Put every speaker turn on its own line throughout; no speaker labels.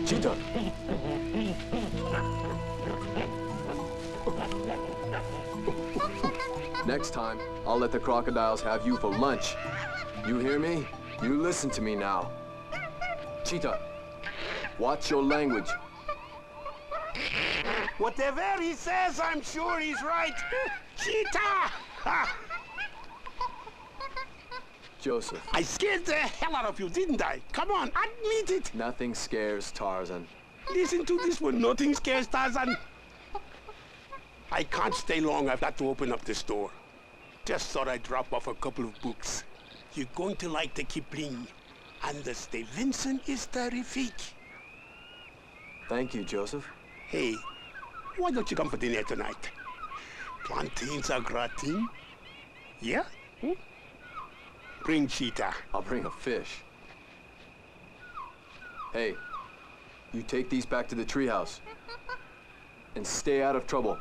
Cheetah! Next time, I'll let the crocodiles have you for lunch. You hear me? You listen to me now. Cheetah, watch your language.
Whatever he says, I'm sure he's right. Cheetah!
Joseph.
I scared the hell out of you, didn't I? Come on, admit it.
Nothing scares Tarzan.
Listen to this one. Nothing scares Tarzan. I can't stay long. I've got to open up the store. Just thought I'd drop off a couple of books. You're going to like the Kipling. And the Stevenson is terrific.
Thank you, Joseph.
Hey, why don't you come for dinner tonight? Plantains au gratin? Yeah? Hmm? Bring Cheetah.
I'll bring a fish. Hey, you take these back to the treehouse. And stay out of trouble.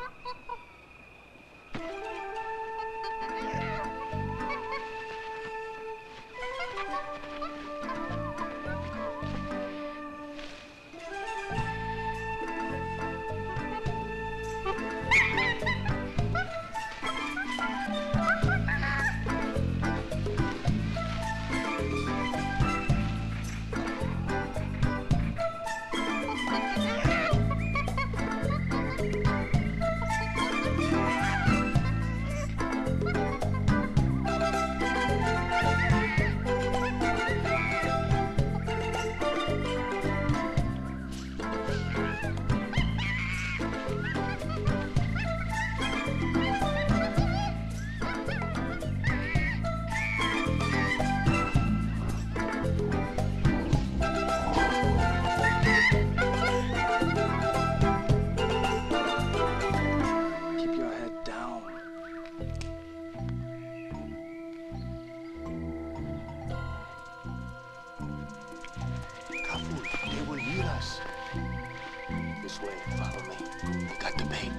This way, follow me. We got the bait.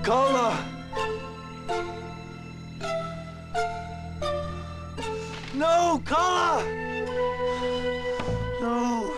Carla! No, Carla! No.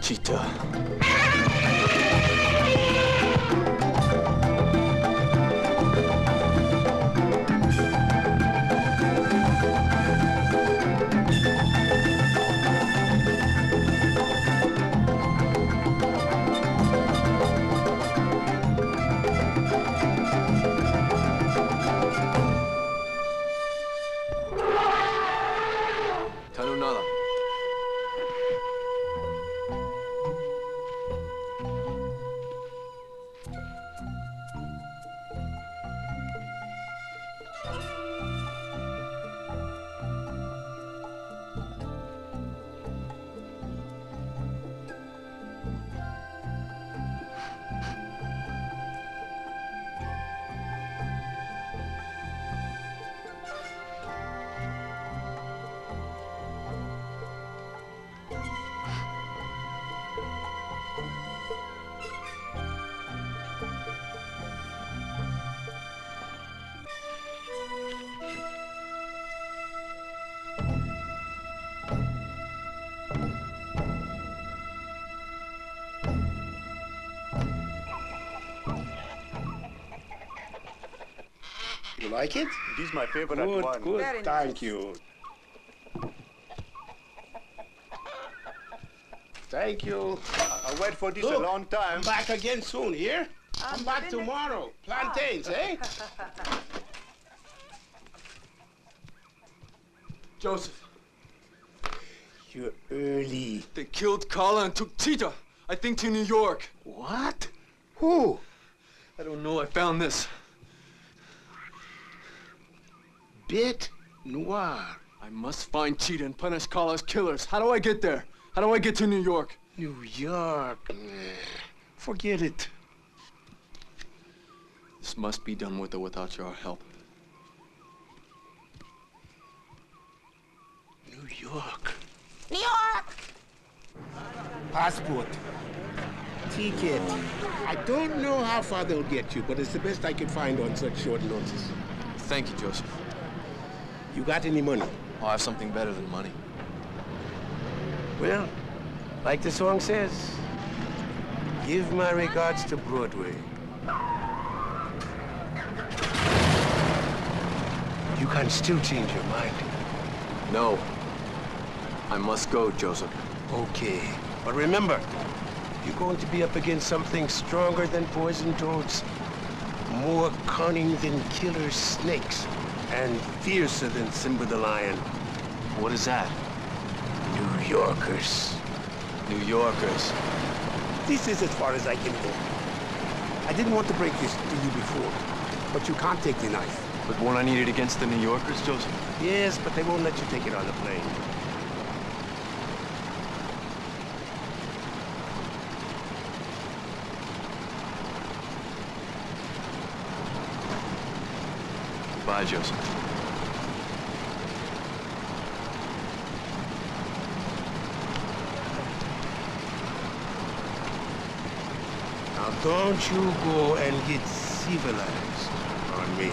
Cheetah.
You like it?
This is my favorite
Good,
one.
good.
Very
Thank
nice.
you. Thank you.
I wait for this a
Look,
long time.
I'm back again soon, here? I'm back
Living it.
tomorrow. Plantains, eh?
Joseph,
You're early.
they killed Carla and took Cheetah. I think to New York.
What? Who?
I don't know. I found this.
Bit Noir.
I must find Cheetah and punish Carla's killers. How do I get there? How do I get to New York?
New York. Forget it.
This must be done with or without your help.
New York.
New York!
Passport. Ticket. I don't know how far they'll get you, but it's the best I can find on such short notice.
Thank you, Joseph.
You got any money?
I'll have something better than money.
Well, like the song says, give my regards to Broadway. You can still change your mind.
No. I must go, Joseph.
Okay. But remember, you're going to be up against something stronger than poison toads, more cunning than killer snakes, and fiercer than Simba the Lion.
What is that?
New Yorkers.
New Yorkers.
This is as far as I can go. I didn't want to break this to you before, but you can't take the knife.
But won't I need it against the New Yorkers, Joseph?
Yes, but they won't let you take it on the plane.
Bye, Joseph.
Now don't you go and get civilized on me.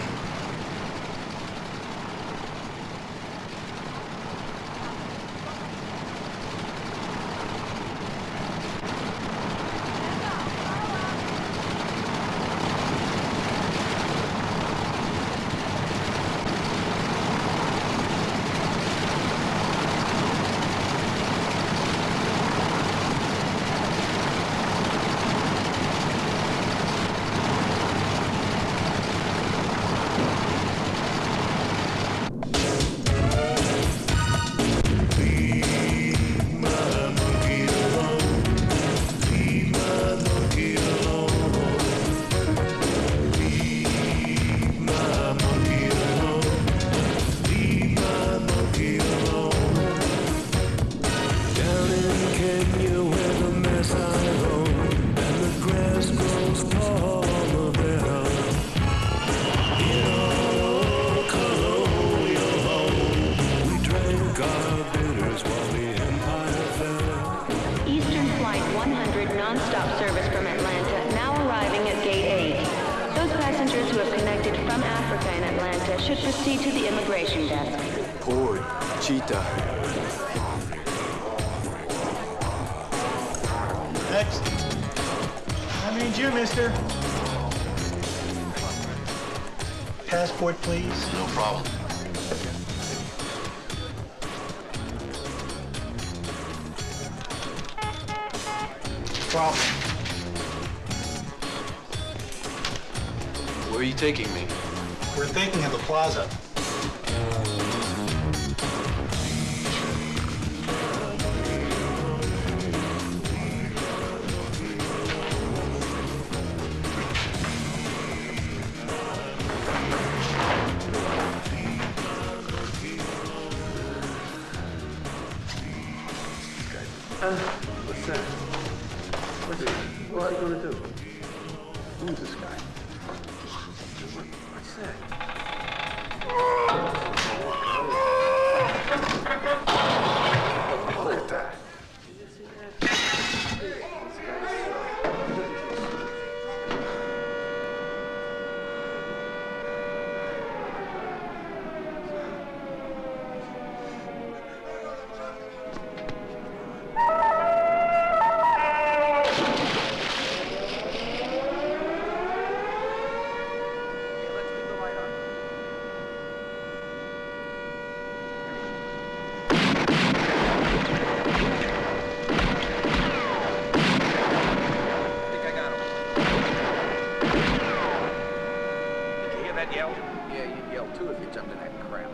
Eastern Flight 100 non-stop service from Atlanta, now arriving at Gate 8. Those passengers who have connected from Africa in Atlanta should proceed to the immigration desk.
Poor Cheetah.
Next. I mean you, mister. Passport, please.
No problem.
Problem.
Where are you taking me?
We're thinking of the plaza.
What's that? What are you gonna do? Who's this guy? What's that? Look at that.
that yell?
Yeah, you'd yell too if you jumped in that crap.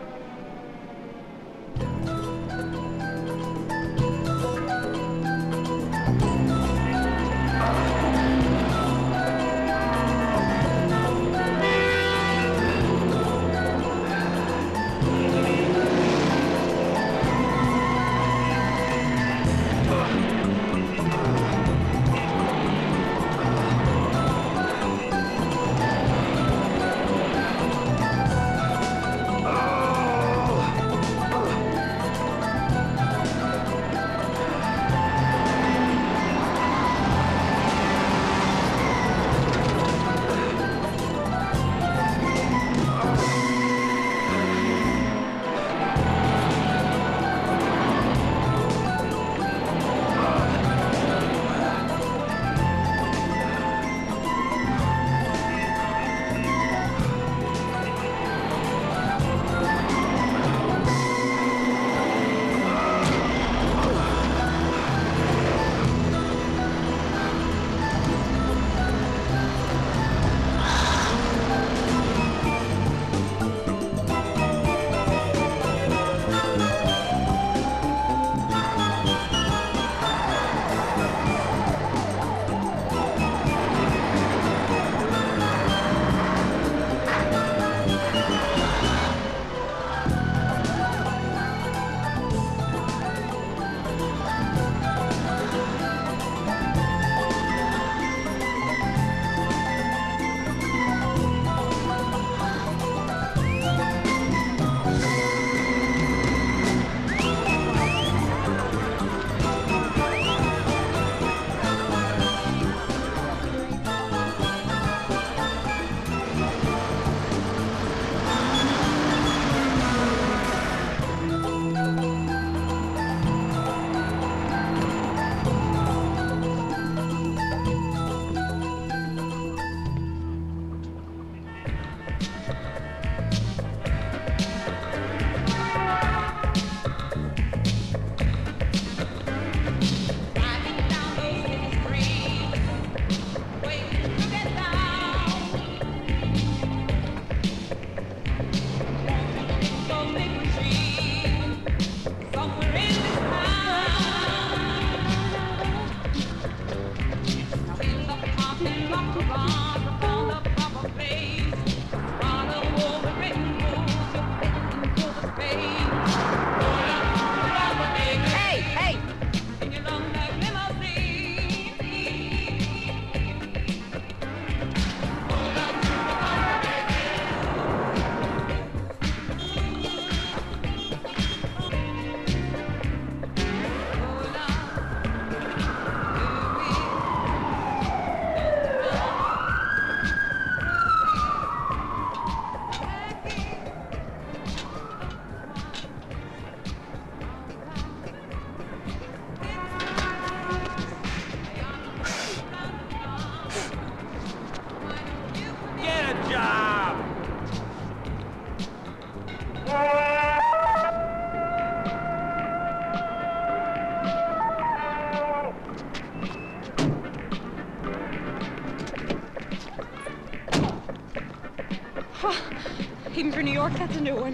Even for New York, that's a new one.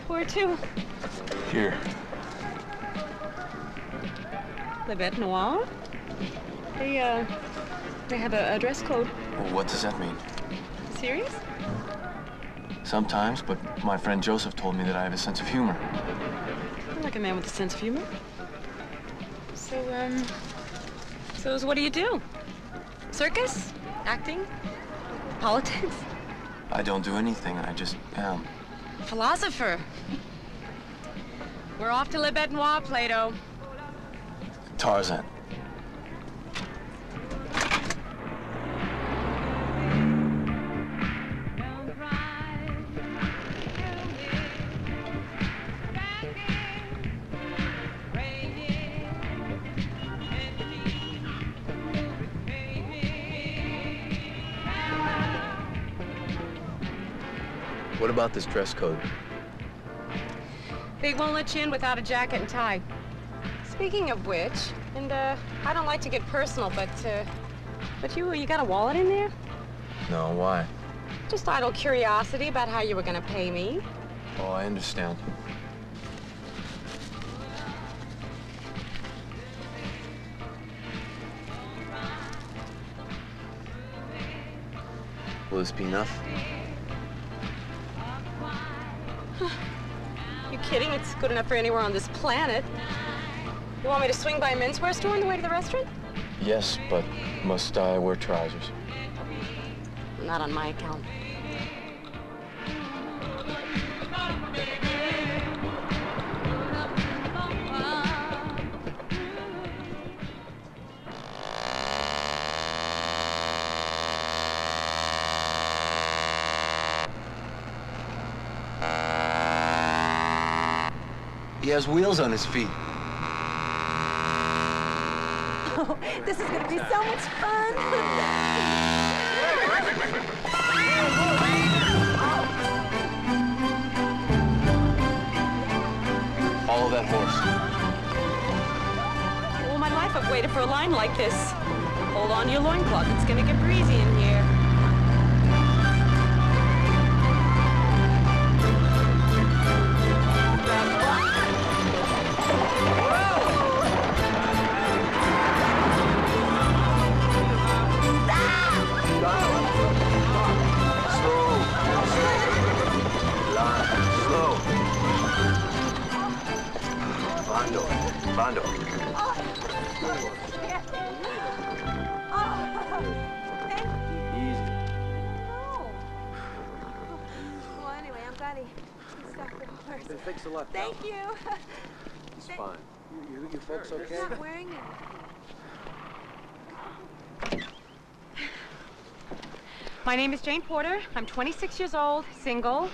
Where to?
Here.
Le Bête Noire? They have a dress code.
Well, what does that mean?
Serious?
Sometimes, but my friend Joseph told me that I have a sense of humor.
You're like a man with a sense of humor. So what do you do? Circus? Acting? Politics?
I don't do anything. I just am.
Philosopher. We're off to Le Bête Noire, Plato.
Tarzan. What about this dress code?
They won't let you in without a jacket and tie. Speaking of which, and I don't like to get personal, but you got a wallet in there?
No, why?
Just idle curiosity about how you were gonna pay me.
Oh, I understand. Will this be enough?
You kidding? It's good enough for anywhere on this planet. You want me to swing by a menswear store on the way to the restaurant?
Yes, but must I wear trousers?
Not on my account.
He has wheels on his feet.
Oh, this is going to be so much fun.
Follow that horse.
All my life I've waited for a line like this. Hold on to your loincloth. It's gonna get breezy in here.
Bando. Easy.
Well, anyway, I'm glad he stopped the horse.
Thanks a lot.
Thank you.
He's fine. You folks okay?
He's not wearing it.
My name is Jane Porter. I'm 26 years old, single.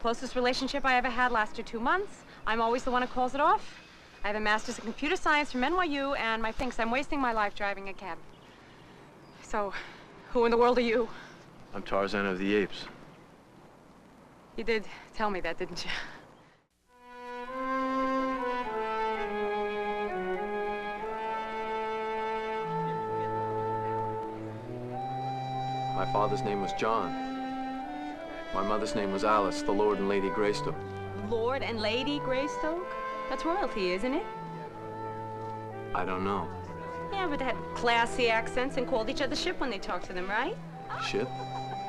Closest relationship I ever had lasted 2 months. I'm always the one who calls it off. I have a master's in computer science from NYU, and my thinks I'm wasting my life driving a cab. So, who in the world are you?
I'm Tarzan of the Apes.
You did tell me that, didn't you?
My father's name was John. My mother's name was Alice, the Lord and Lady Greystoke.
Lord and Lady Greystoke? That's royalty, isn't it?
I don't know.
Yeah, but they had classy accents and called each other ship when they talked to them, right?
Ship?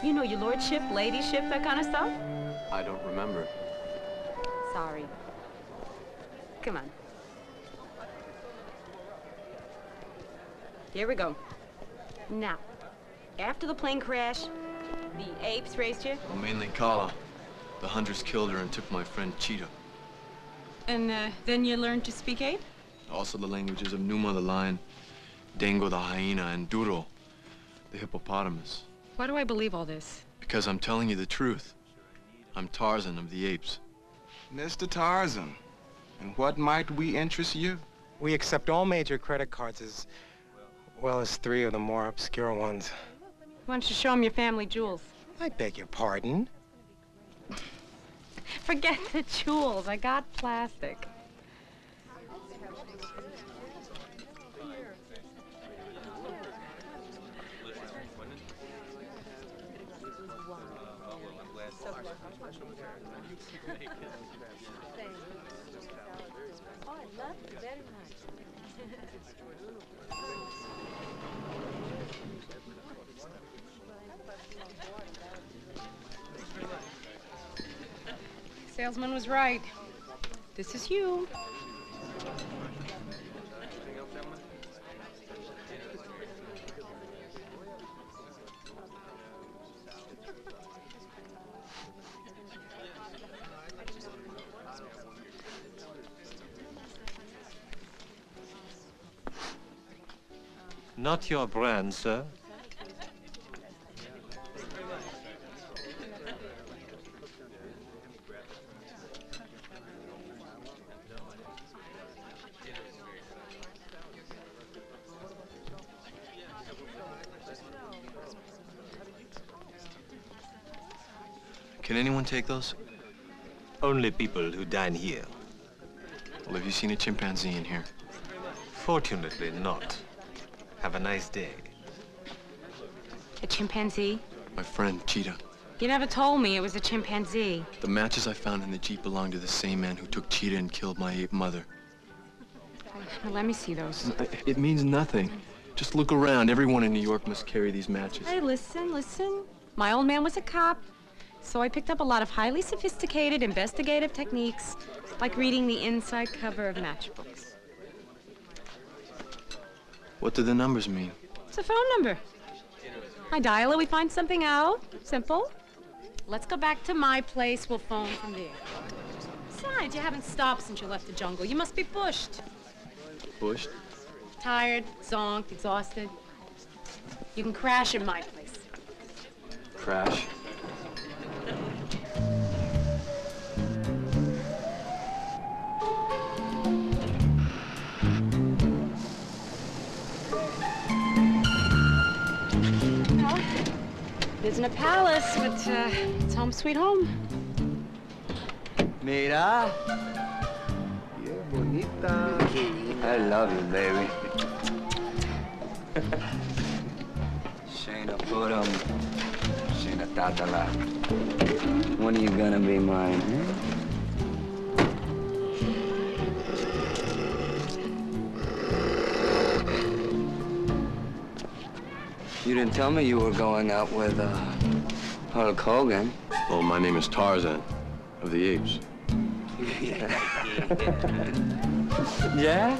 You know, your lordship, ladyship, that kind of stuff?
I don't remember.
Sorry. Come on. Here we go. Now, after the plane crash, the apes raised you?
Well, mainly Kala. The hunters killed her and took my friend Cheetah.
And then you learned to speak ape?
Also the languages of Numa the lion, Dango the hyena, and Duro, the hippopotamus.
Why do I believe all this?
Because I'm telling you the truth. I'm Tarzan of the Apes.
Mr. Tarzan, and what might we interest you?
We accept all major credit cards as well as 3 of the more obscure ones.
Why don't you show them your family jewels?
I beg your pardon?
Forget the jewels. I got plastic.
Oh, I love it very much.
Salesman was right. This is you.
Not your brand, sir.
Can anyone take those?
Only people who dine here.
Well, have you seen a chimpanzee in here?
Fortunately not. Have a nice day.
A chimpanzee?
My friend, Cheetah.
You never told me it was a chimpanzee.
The matches I found in the Jeep belonged to the same man who took Cheetah and killed my ape mother.
Well, let me see those.
It means nothing. Just look around. Everyone in New York must carry these matches.
Hey, listen. My old man was a cop, so I picked up a lot of highly sophisticated investigative techniques, like reading the inside cover of matchbooks.
What do the numbers mean?
It's a phone number. I dial it, we find something out. Simple. Let's go back to my place. We'll phone from there. Besides, you haven't stopped since you left the jungle. You must be bushed.
Bushed?
Tired, zonked, exhausted. You can crash in my place.
Crash?
Well, it isn't a palace, but it's home sweet home.
Mira.
Yeah, bonita.
I love you, baby. Shayna Putum, Shayna Tatala. When are you gonna be mine, You didn't tell me you were going out with, Hulk Hogan.
Well, my name is Tarzan of the Apes.
Yeah?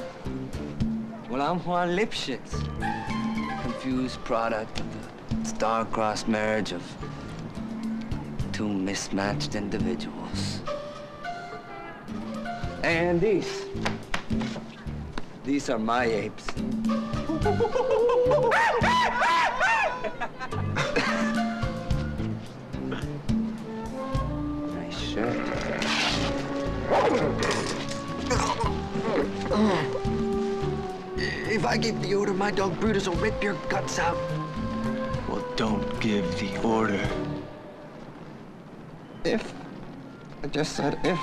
Well, I'm Juan Lipschitz. Confused product of the star-crossed marriage of two mismatched individuals. And these are my apes. Nice shirt. If I give the order, my dog Brutus will rip your guts out.
Well, don't give the order.
If. I just said if.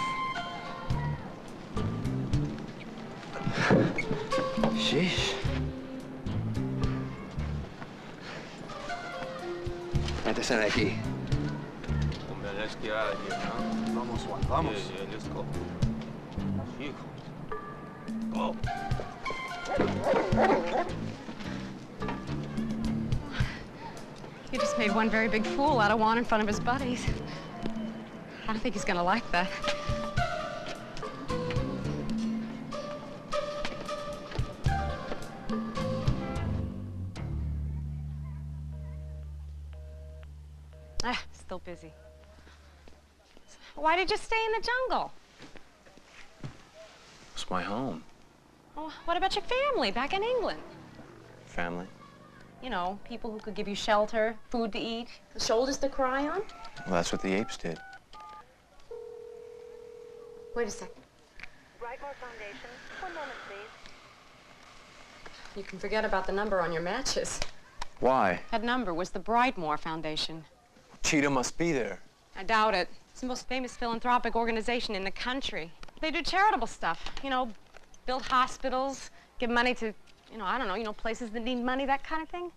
Sheesh. Antes de aquí.
Let's get out of here, huh?
Vamos, Juan, vamos.
Yeah, let's go. Hijo. Go.
You just made one very big fool out of Juan in front of his buddies. I don't think he's gonna like that. Still busy. Why did you stay in the jungle?
It's my home.
Oh, what about your family back in England?
Family.
You know, people who could give you shelter, food to eat, shoulders to cry on.
Well, that's what the apes did.
Wait a second.
Brightmore Foundation. 1 moment, please.
You can forget about the number on your matches.
Why?
That number was the Brightmore Foundation.
Cheetah must be there.
I doubt it. It's the most famous philanthropic organization in the country. They do charitable stuff, you know, build hospitals, give money to, I don't know, places that need money, that kind of thing.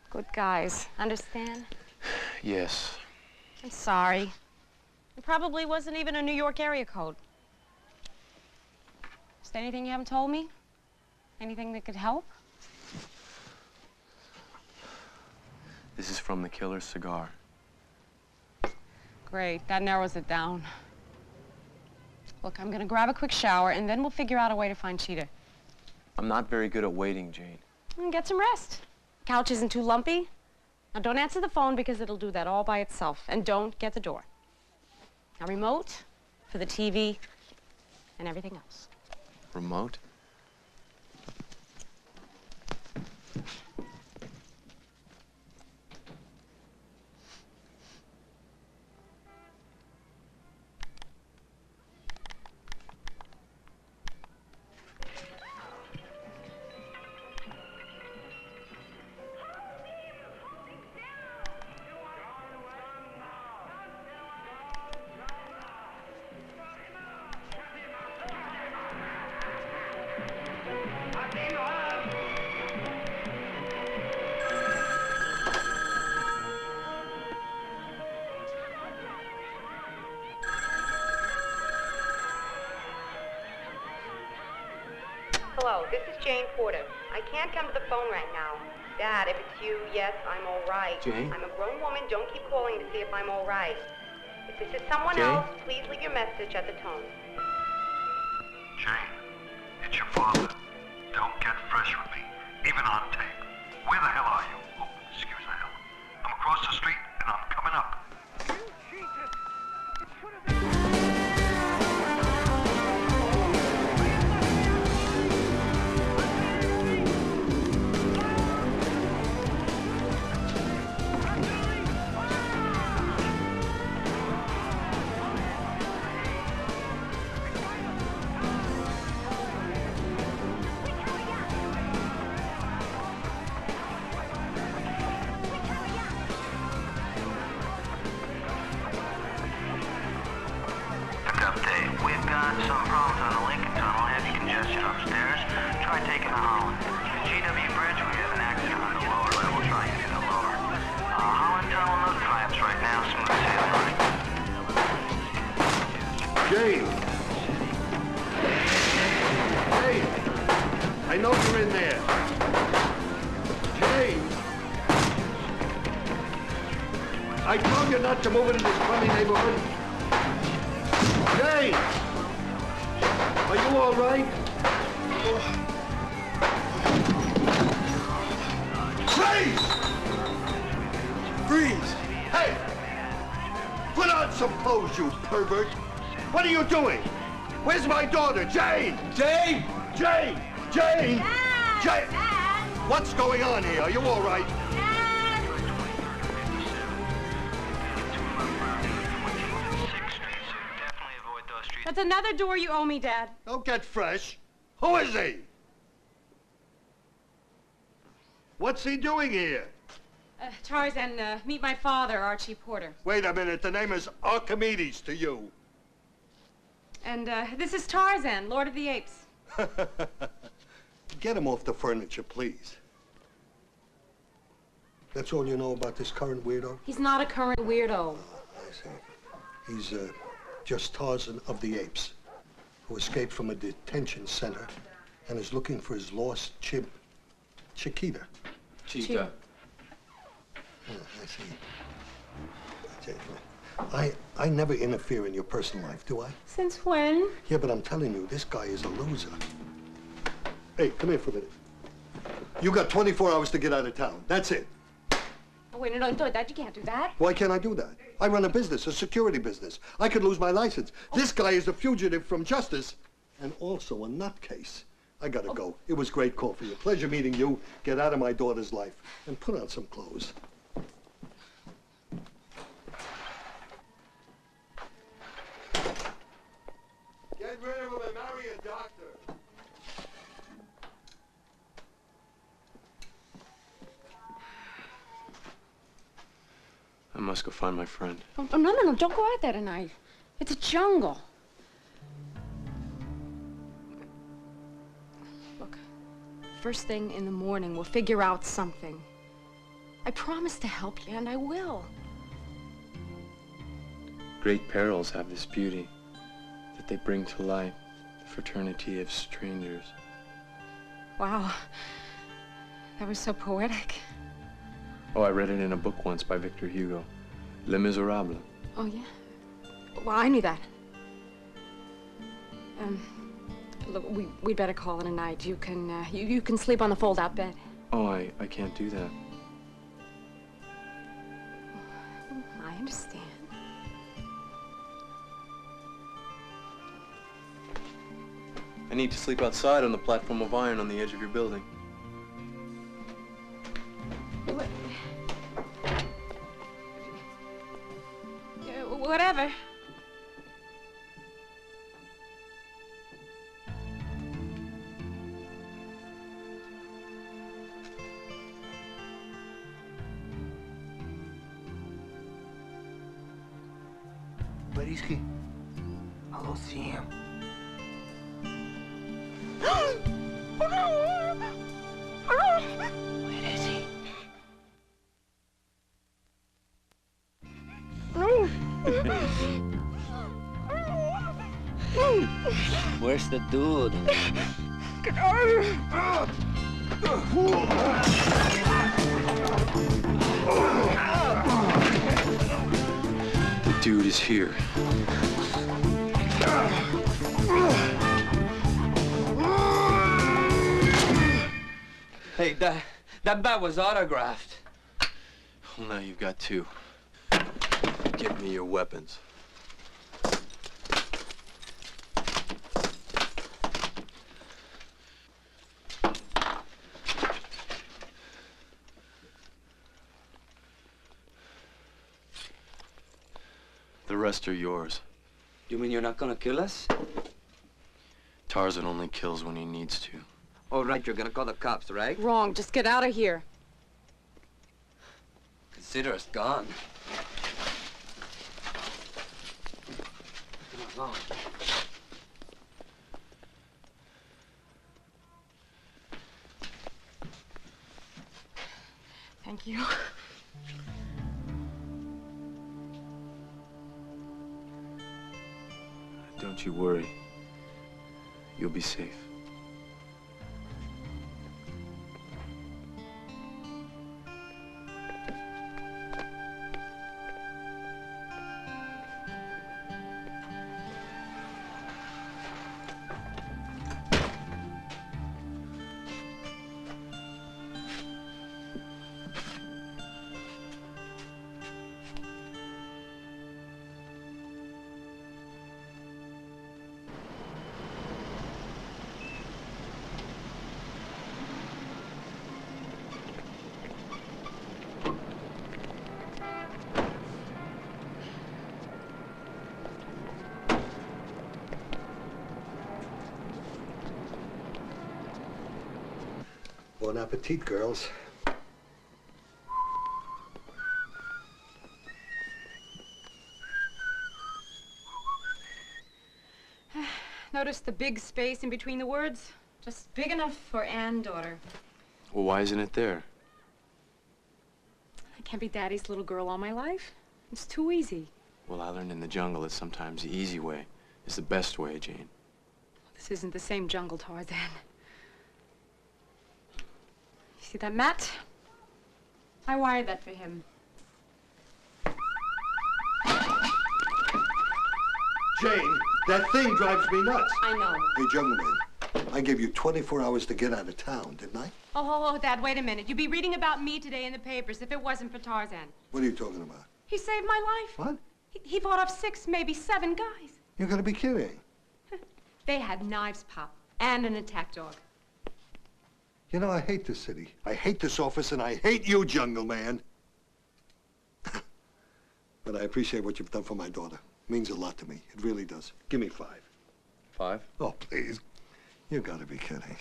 Good guys, understand?
Yes.
I'm sorry. It probably wasn't even a New York area code. Is there anything you haven't told me? Anything that could help?
This is from the killer's cigar.
Great, that narrows it down. Look, I'm gonna grab a quick shower and then we'll figure out a way to find Cheetah.
I'm not very good at waiting, Jane.
And get some rest. Couch isn't too lumpy. Now don't answer the phone because it'll do that all by itself. And don't get the door. Now remote for the TV and everything else.
Remote?
Hello, this is Jane Porter. I can't come to the phone right now. Dad, if it's you, yes, I'm all right.
Jane?
I'm a grown woman. Don't keep calling to see if I'm all right. If this is someone
Jane?
else, please leave your message at the tone.
Jane, it's your father. Don't get fresh with me, even on tape. Where the hell are you? Oh, excuse the hell. I'm across the street and I'm coming up. Some problems on the Lincoln Tunnel, heavy congestion upstairs. Try taking the Holland. GW Bridge, we have an accident on the lower level. Try using the lower. Holland Tunnel, no tie-ups right now. Smooth sailing.
Jane! Jane! I know you're in there. Jane! I told you not to move into this crummy neighborhood. Jane! Are you all right? Freeze! Freeze! Hey! Put on some clothes, you pervert! What are you doing? Where's my daughter, Jane? Jane! Jane! Jane!
Dad!
Jane!
Dad!
What's going on here? Are you all right?
That's another door you owe me, Dad.
Don't get fresh. Who is he? What's he doing here?
Tarzan, meet my father, Archie Porter.
Wait a minute, the name is Archimedes to you.
And this is Tarzan, Lord of the Apes.
Get him off the furniture, please. That's all you know about this current weirdo?
He's not a current weirdo.
I see. He's, just Tarzan of the Apes, who escaped from a detention center and is looking for his lost chimp, Chiquita.
Cheetah.
Oh, I see. I never interfere in your personal life, do I?
Since when?
Yeah, but I'm telling you, this guy is a loser. Hey, come here for a minute. You got 24 hours to get out of town. That's it.
Oh, wait, no, don't do that. You can't do that.
Why can't I do that? I run a business, a security business. I could lose my license. Oh. This guy is a fugitive from justice and also a nutcase. I gotta go. It was great call for you. Pleasure meeting you. Get out of my daughter's life and put on some clothes. Get rid of him and marry a doctor.
I must go find my friend.
Oh, no, don't go out there tonight. It's a jungle. Look, first thing in the morning, we'll figure out something. I promise to help you, and I will.
Great perils have this beauty, that they bring to light the fraternity of strangers.
Wow, that was so poetic.
Oh, I read it in a book once by Victor Hugo. Les Miserables.
Oh, yeah? Well, I knew that. Look, we'd better call it a night. You can, you can sleep on the fold-out bed.
Oh, I can't do that.
I understand.
I need to sleep outside on the platform of iron on the edge of your building.
What? Whatever.
Where is he? I don't see him. Where is he?
Where's the dude?
The dude is here.
Hey, that bat was autographed.
Well, now you've got two. Give me your weapons. The rest are yours.
You mean you're not gonna kill us?
Tarzan only kills when he needs to.
All right, you're gonna call the cops, right?
Wrong. Just get out of here.
Consider us gone. Come along.
Thank you.
Don't you worry. You'll be safe.
Bon appetit, girls.
Notice the big space in between the words? Just big enough for and daughter.
Well, why isn't it there?
I can't be daddy's little girl all my life. It's too easy.
Well, I learned in the jungle that sometimes the easy way is the best way, Jane.
This isn't the same jungle, Tarzan. You see that mat? I wired that for him.
Jane, that thing drives me nuts.
I know.
Hey, Jungle Man, I gave you 24 hours to get out of town, didn't I?
Oh, Dad, wait a minute. You'd be reading about me today in the papers if it wasn't for Tarzan.
What are you talking about?
He saved my life.
What?
He fought off 6, maybe 7 guys.
You're gonna be kidding.
They had knives, Pop, and an attack dog.
You know, I hate this city. I hate this office, and I hate you, Jungle Man. But I appreciate what you've done for my daughter. It means a lot to me. It really does. Give me 5.
5?
Oh, please. You gotta be kidding.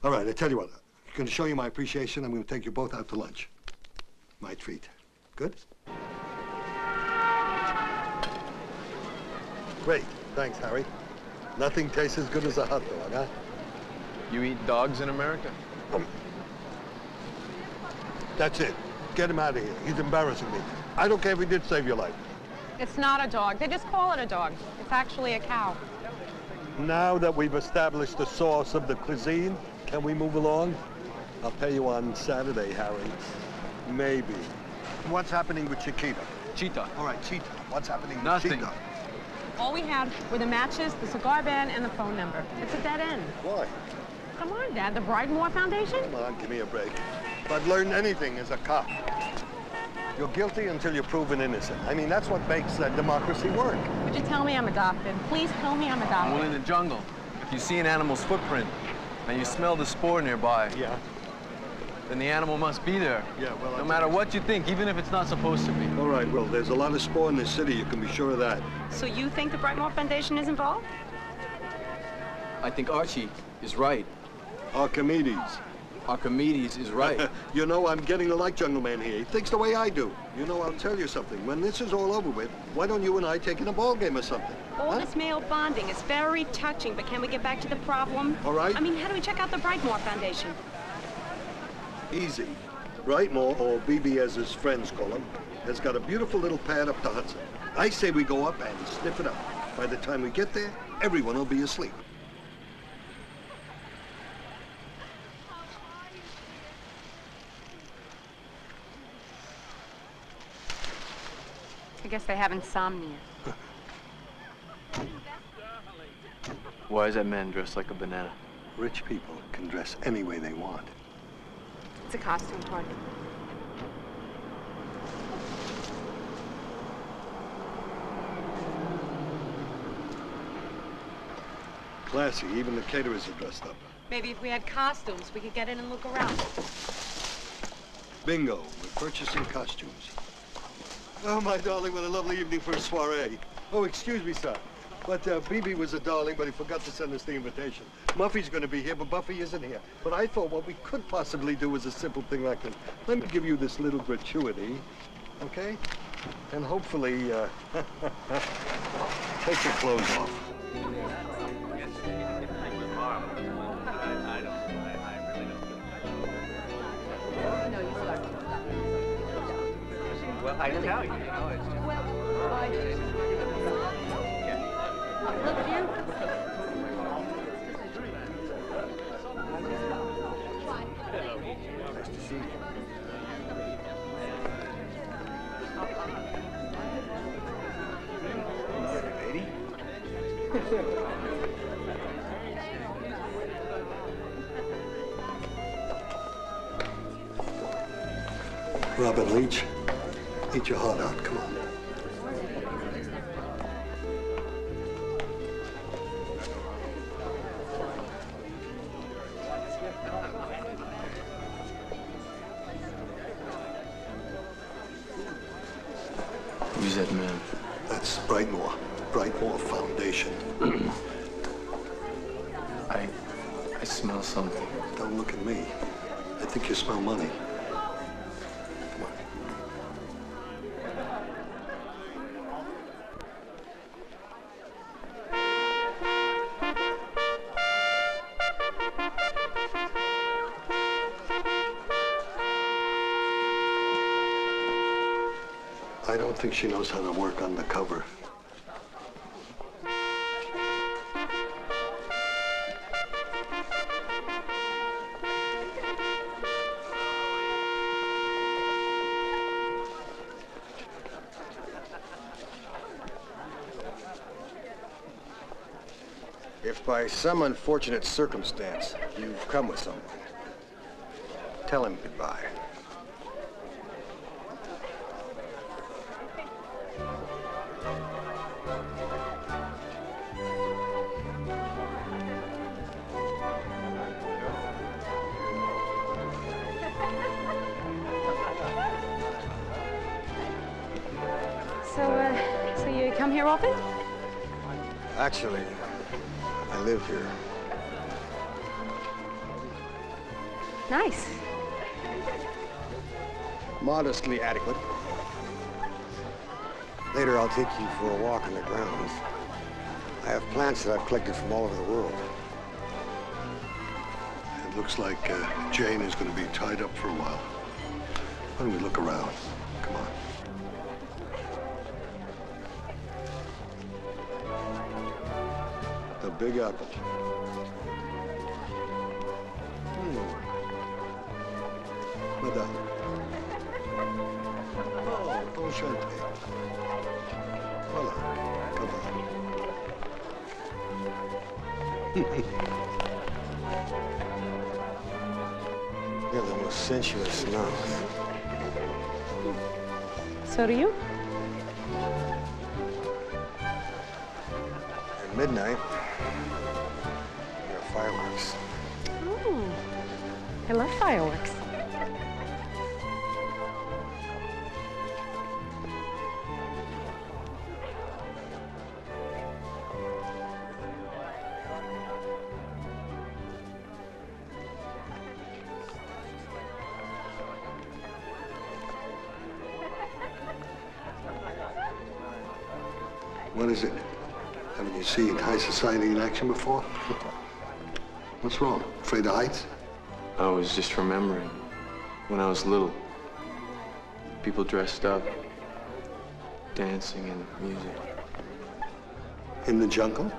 All right, I tell you what. I'm gonna show you my appreciation. I'm gonna take you both out to lunch. My treat. Good? Great. Thanks, Harry. Nothing tastes as good as a hot dog, huh?
You eat dogs in America?
That's it. Get him out of here. He's embarrassing me. I don't care if he did save your life.
It's not a dog. They just call it a dog. It's actually a cow.
Now that we've established the source of the cuisine, can we move along? I'll pay you on Saturday, Harry. Maybe. What's happening with Chiquita?
Cheetah.
All right, Cheetah. What's happening
Nothing.
with Cheetah?
All we had were the matches, the cigar band, and the phone number. It's a dead end.
Why?
Come on, Dad. The Brydemore Foundation?
Come on, give me a break. If I've learned anything as a cop, you're guilty until you're proven innocent. I mean, that's what makes democracy work.
Would you tell me I'm adopted? Please tell me I'm adopted.
Well, in the jungle, if you see an animal's footprint and you smell the spoor nearby,
Yeah.
then the animal must be there.
Yeah, well,
no matter what you think, even if it's not supposed to be.
All right, well, there's a lot of spoor in this city. You can be sure of that.
So you think the Brydemore Foundation is involved?
I think Archie is right.
Archimedes.
Archimedes is right.
You know, I'm getting to like Jungle Man here. He thinks the way I do. You know, I'll tell you something. When this is all over with, why don't you and I take in a ball game or something?
All this male bonding is very touching, but can we get back to the problem?
All right.
I mean, how do we check out the Brydemore Foundation?
Easy. Brightmore, or BB as his friends call him, has got a beautiful little pad up the Hudson. I say we go up and sniff it up. By the time we get there, everyone will be asleep.
guess they have insomnia.
Why is that man dressed like a banana?
Rich people can dress any way they want.
It's a costume party.
Classy, even the caterers are dressed up.
Maybe if we had costumes, we could get in and look around.
Bingo, we're purchasing costumes. Oh, my darling, what a lovely evening for a soiree. Oh, excuse me, sir. But BB was a darling, but he forgot to send us the invitation. Muffy's going to be here, but Buffy isn't here. But I thought what we could possibly do was a simple thing like this. Let me give you this little gratuity, okay? And hopefully, take your clothes off.
Well, I tell you, it's just...
Look at you.
Nice to see you.
Lady?
Robin Leach, eat your heart out, come on.
Who's that man?
That's Brightmoor Foundation.
I smell something.
Don't look at me. I think you smell money. Come on. I don't think she knows how to work undercover.
If by some unfortunate circumstance you've come with someone, tell him goodbye.
So you come here often?
Actually, I live here.
Nice.
Modestly adequate. Later, I'll take you for a walk in the grounds. I have plants that I've collected from all over the world.
It looks like Jane is going to be tied up for a while. Why don't we look around? Come on. The Big Apple. Madame. Oh, enchanté. Voilà. Come on.
You have the most sensuous mouth.
So do you?
At midnight, there are fireworks.
Ooh. I love fireworks.
What is it? Haven't you seen high society in action before? What's wrong? Afraid of heights?
I was just remembering when I was little. People dressed up, dancing and music.
In the jungle?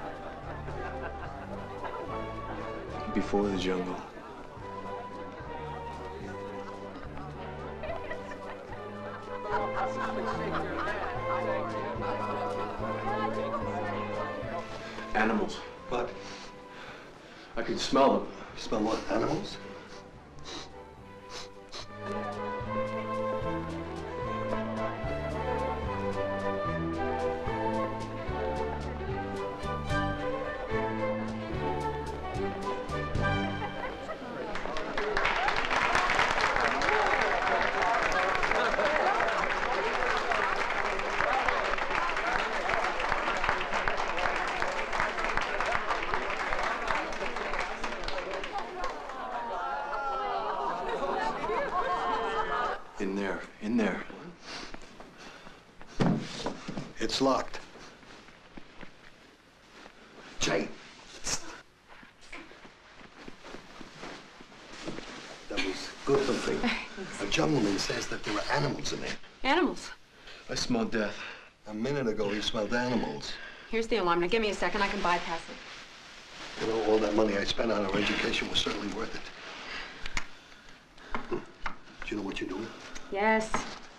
Before the jungle. Animals.
What?
I can smell them.
Smell what? Animals?
In there.
It's locked. Jay. That was good something. A gentleman says that there are animals in there.
Animals?
I smell death.
A minute ago, you smelled animals.
Here's the alarm. Now give me a second. I can bypass it.
You know, all that money I spent on our education was certainly worth it. Do you know what you're doing?
Yes.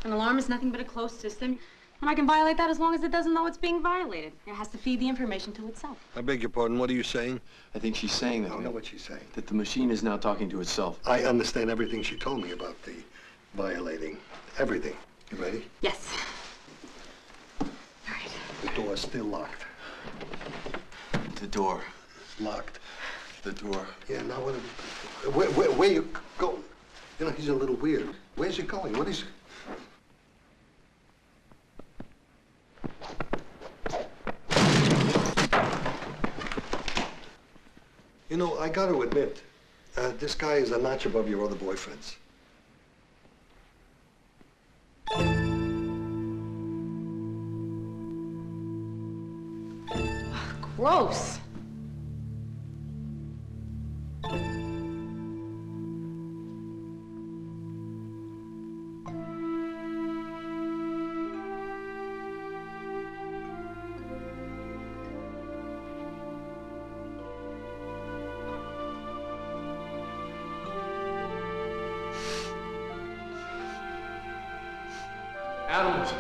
An alarm is nothing but a closed system. And I can violate that as long as it doesn't know it's being violated. It has to feed the information to itself.
I beg your pardon, what are you saying?
I think she's saying that.
I know what she's saying.
That the machine is now talking to itself.
I understand everything she told me about the violating. Everything. You ready?
Yes. All right.
The door's still locked.
The door.
Locked.
The door.
Yeah, now what? Where you going? You know, he's a little weird. Where's he going? What is... You know, I got to admit, this guy is a notch above your other boyfriends.
Gross.
Animals.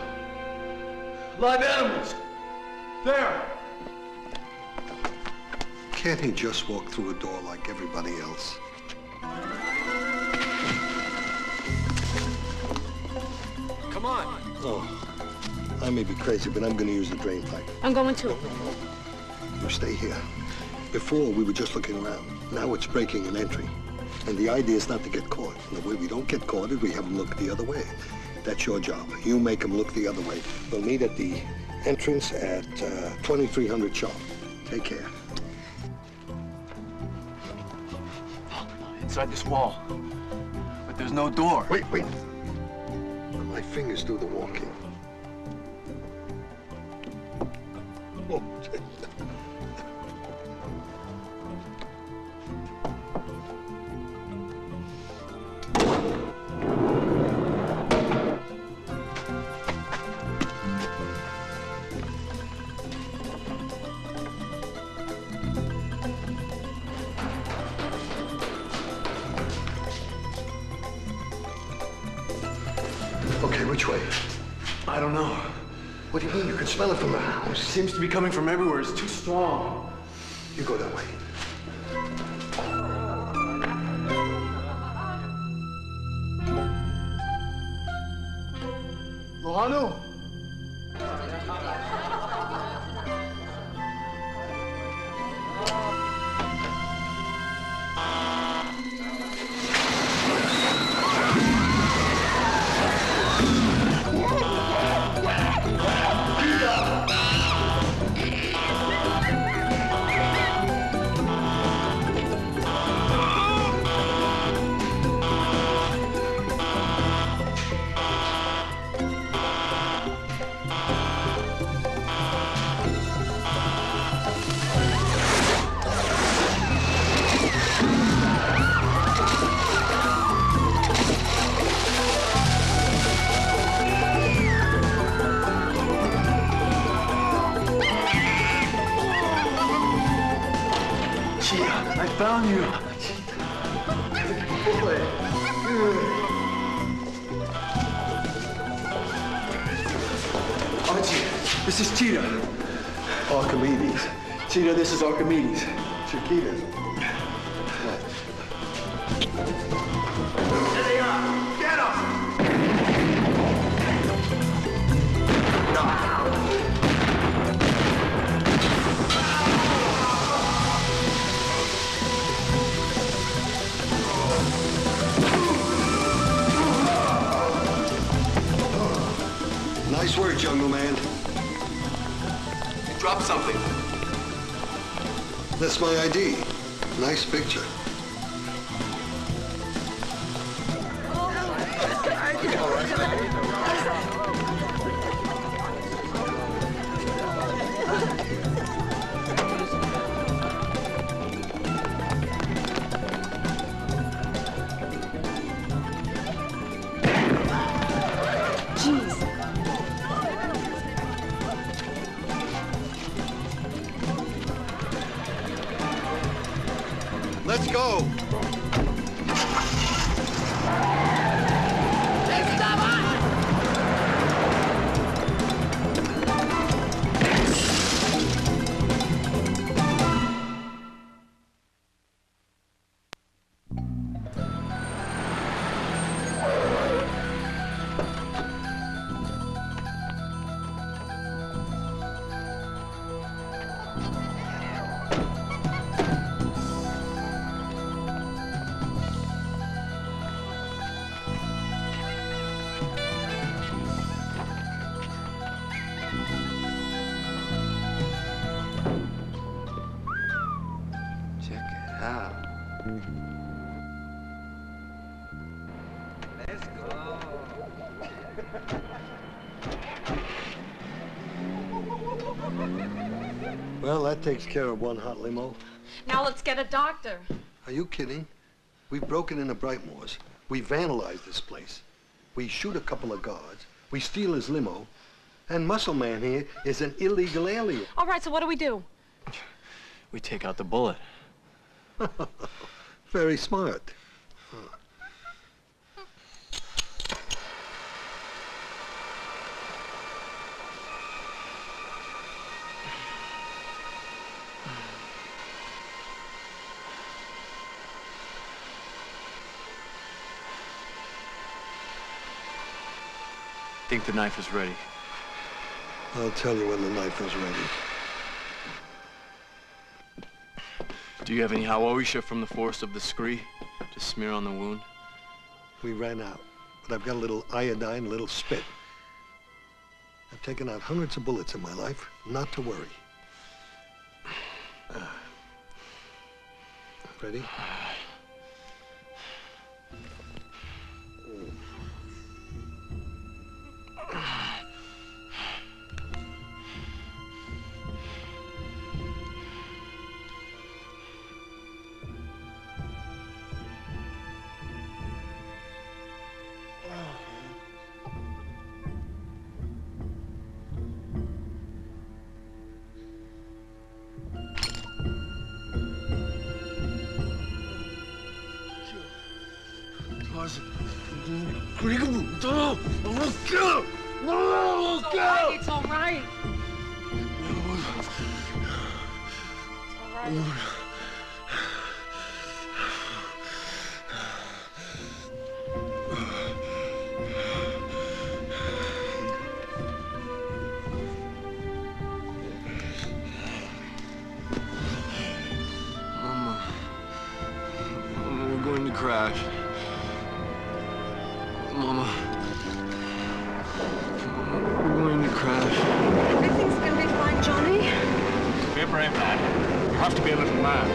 Live animals. There.
Can't he just walk through a door like everybody else?
Come on.
Oh, I may be crazy, but I'm going to use the drain pipe.
I'm going to.
You stay here. Before, we were just looking around. Now it's breaking and entering. And the idea is not to get caught. And the way we don't get caught is we have them look the other way. That's your job. You make them look the other way. We'll meet at the entrance at 2300 sharp. Take care.
Inside this wall. But there's no door.
Wait. My fingers do the walking. Oh. Okay, which way?
I don't know.
What do you mean? You can smell it from the house.
It seems to be coming from everywhere. It's too strong.
You go that way.
Lohanu? I found you. Archie, this is Cheetah.
Archimedes.
Cheetah, this is Archimedes.
Chiquitas.
There they are. Get them!
Nice work, Jungle Man.
You dropped something.
That's my ID. Nice picture. Let's go. Well, that takes care of one hot limo.
Now let's get a doctor.
Are you kidding? We've broken into Brightmore's. We vandalized this place. We shoot a couple of guards. We steal his limo. And Muscle Man here is an illegal alien.
All right, so what do we do?
We take out the bullet.
Very smart.
I think the knife is ready.
I'll tell you when the knife is ready.
Do you have any Hawawisha from the forest of the Scree to smear on the wound?
We ran out, but I've got a little iodine, a little spit. I've taken out hundreds of bullets in my life, not to worry. Ready?
It's all right. It's all right.
Mama, we're going to crash. Mama, we're going to crash.
Everything's gonna be fine, Johnny.
Be brave, lad. You have to be a little man.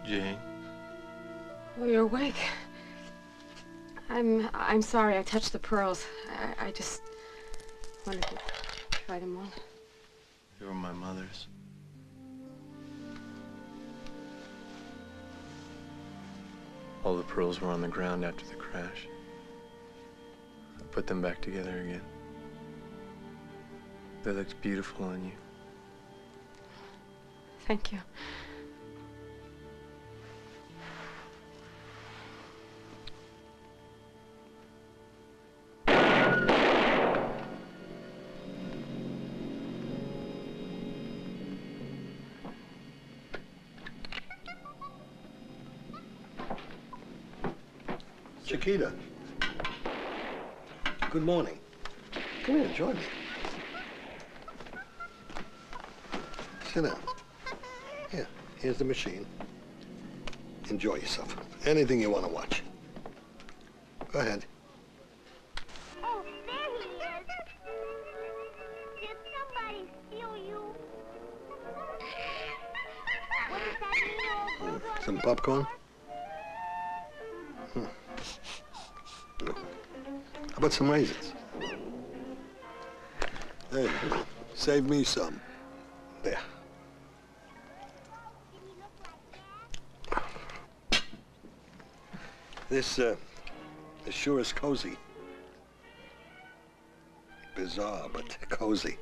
Jane.
Oh, you're awake. I'm sorry I touched the pearls. I just wanted to try them on.
They were my mother's. All the pearls were on the ground after the crash. I put them back together again. They looked beautiful on you.
Thank you.
Chiquita. Good morning. Come here, join me. Sit down. Here, here's the machine. Enjoy yourself. Anything you want to watch. Go ahead.
Oh, there he is. Did somebody steal you? What does that mean, old brother?
Some popcorn? How about some raisins? Hey, save me some. There. This sure is cozy. Bizarre, but cozy.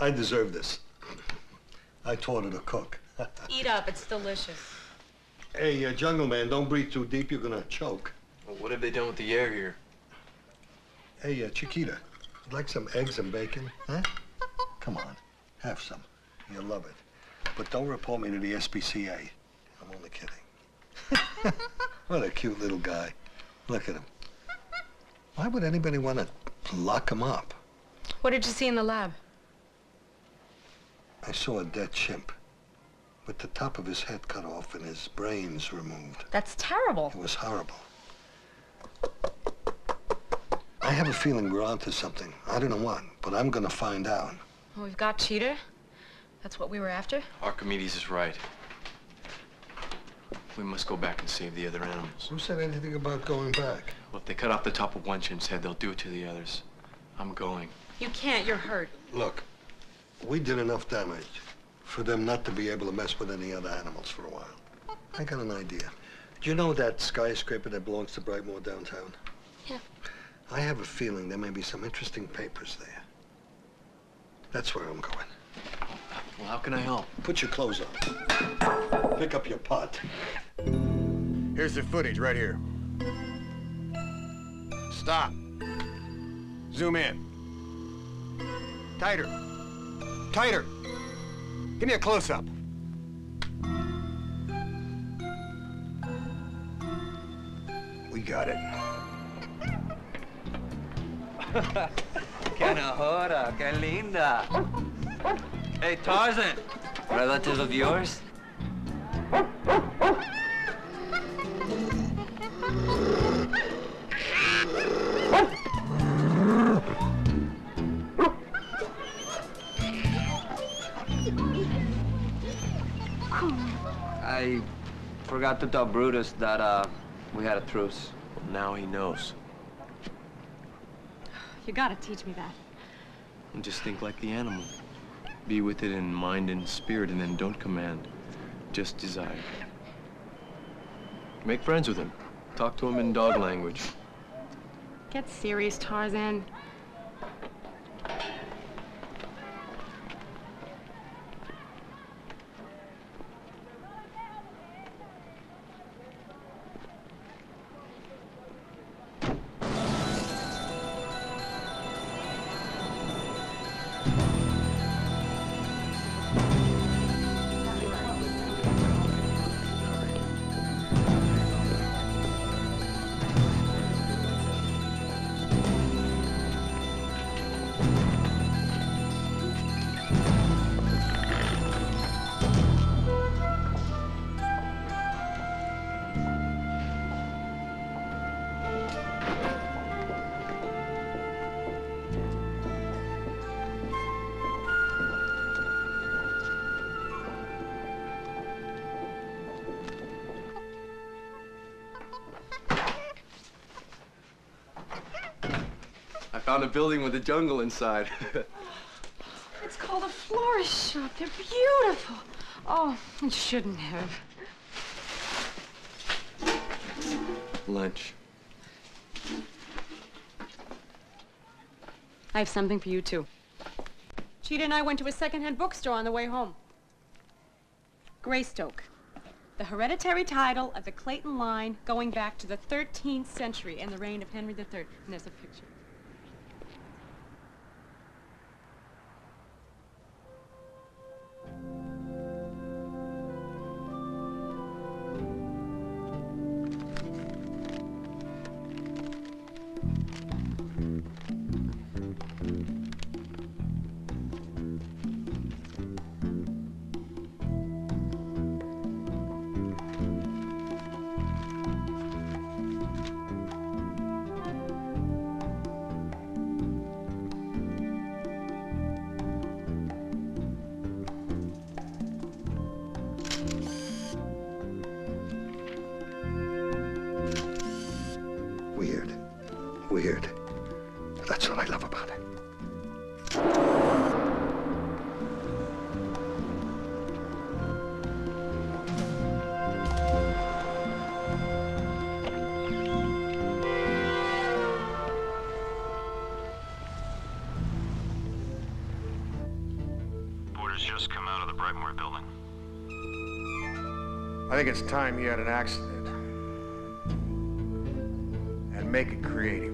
I deserve this. I taught her to cook.
Eat up, it's delicious.
Hey, Jungle Man, don't breathe too deep, you're gonna choke.
Well, what have they done with the air here?
Hey, Chiquita, you'd like some eggs and bacon, huh? Come on, have some. You'll love it. But don't report me to the SPCA. I'm only kidding. What a cute little guy. Look at him. Why would anybody want to lock him up?
What did you see in the lab?
I saw a dead chimp with the top of his head cut off and his brains removed.
That's terrible.
It was horrible. I have a feeling we're onto something. I don't know what, but I'm gonna find out.
Well, we've got Cheetah. That's what we were after.
Archimedes is right. We must go back and save the other animals.
Who said anything about going back?
Well, if they cut off the top of one chimp's head, they'll do it to the others. I'm going.
You can't, you're hurt.
Look, we did enough damage for them not to be able to mess with any other animals for a while. I got an idea. Do you know that skyscraper that belongs to Brightmoor downtown?
Yeah.
I have a feeling there may be some interesting papers there. That's where I'm going.
Well, how can I help?
Put your clothes on. Pick up your pot.
Here's the footage right here. Stop. Zoom in. Tighter. Tighter. Give me a close-up. We got it.
Que enojora, que linda. Hey, Tarzan. Relative of yours? I forgot to tell Brutus that, we had a truce.
Well, now he knows.
You gotta teach me that.
And just think like the animal. Be with it in mind and spirit, and then don't command. Just desire. Make friends with him. Talk to him in dog language.
Get serious, Tarzan.
found a building with a jungle inside.
It's called a florist shop. They're beautiful. Oh, you shouldn't have.
Lunch.
I have something for you, too. Cheetah and I went to a secondhand bookstore on the way home. Greystoke. The hereditary title of the Clayton line going back to the 13th century in the reign of Henry III. And there's a picture.
Weird. That's what I love about it.
Porter's just come out of the Brightmoor building.
I think it's time he had an accident. And make it creative.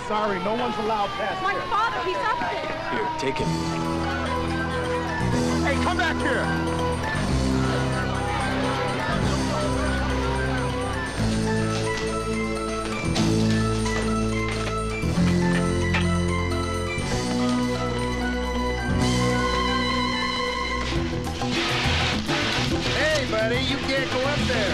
Sorry, no one's allowed past
My
here.
father, he's up there.
Here, take it.
Hey, come back here!
Hey, buddy, you can't go up there.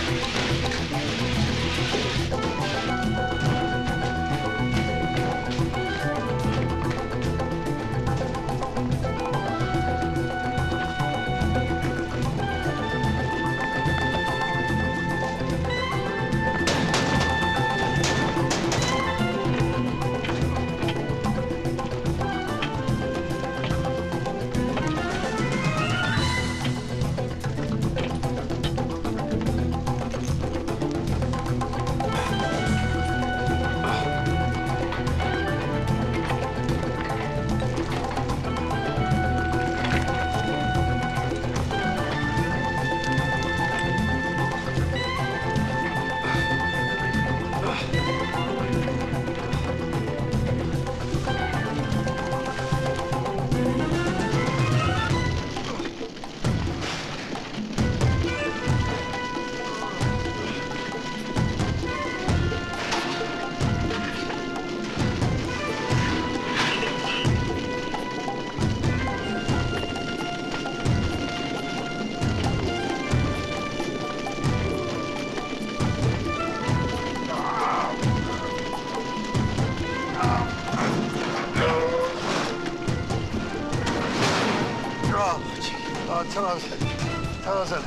Tarzan,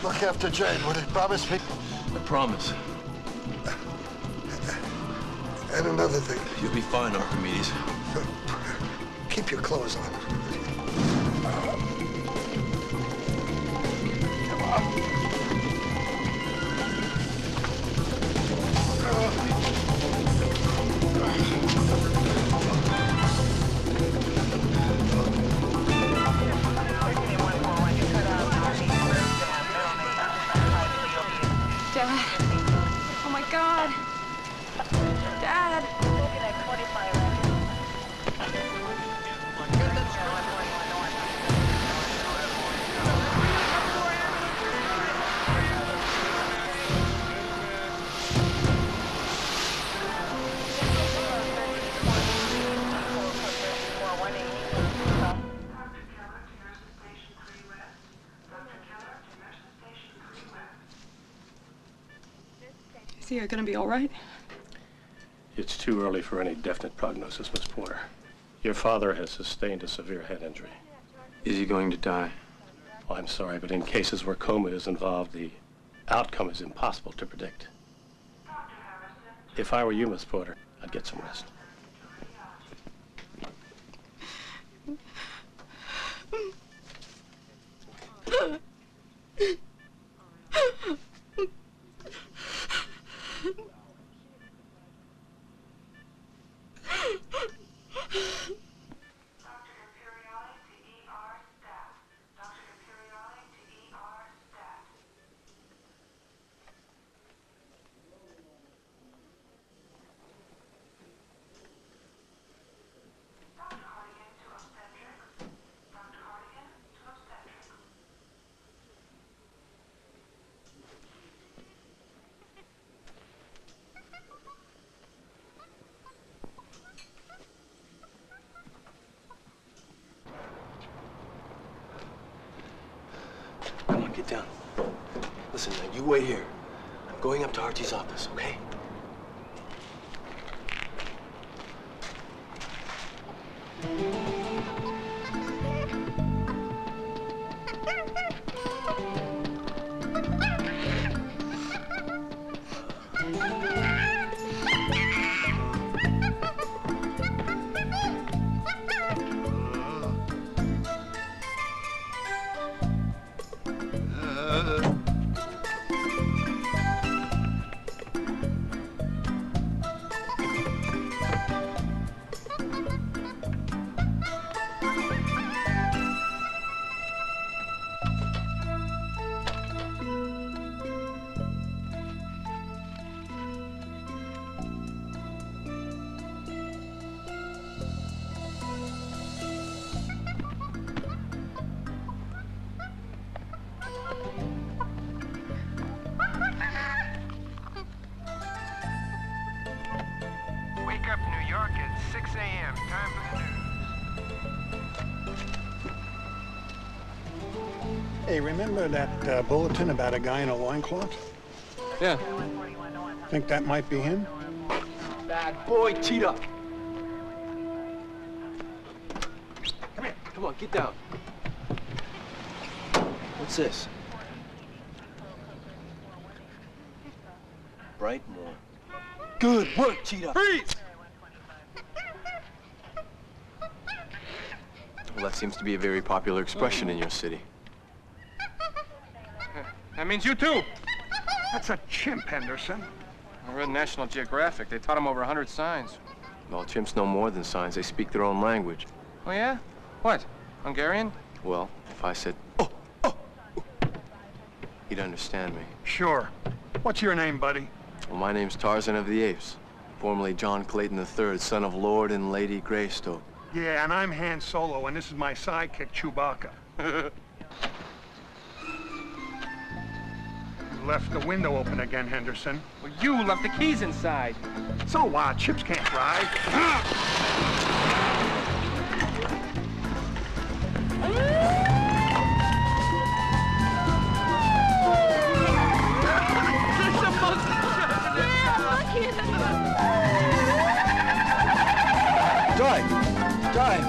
look after Jane. Would you promise me?
I promise.
And another thing.
You'll be fine, Archimedes.
Keep your clothes on.
Dad. Oh my God. Dad. Is he gonna be all right?
It's too early for any definite prognosis, Miss Porter. Your father has sustained a severe head injury.
Is he going to die?
Well, I'm sorry, but in cases where coma is involved, the outcome is impossible to predict. If I were you, Miss Porter, I'd get some rest.
Come on, get down. Listen, now, you wait here. I'm going up to Artie's office, okay?
Wake up, New York, at 6 a.m. Time for the news.
Hey, remember that bulletin about a guy in a loincloth?
Yeah.
Think that might be him?
Bad boy, Cheetah. Come here. Come on, get down. What's this? Brightmore. Good work, Cheetah. Freeze! Well, that seems to be a very popular expression in your city.
That means you too.
That's a chimp, Henderson.
I read National Geographic. They taught him over 100 signs.
Well, chimps know more than signs. They speak their own language.
Oh, yeah? What? Hungarian?
Well, if I said, he'd understand me.
Sure. What's your name, buddy?
Well, my name's Tarzan of the Apes, formerly John Clayton III, son of Lord and Lady Greystoke.
Yeah, and I'm Han Solo, and this is my sidekick, Chewbacca. You left the window open again, Henderson.
Well, you left the keys inside.
So what? Chips can't drive.
Dive! Dive!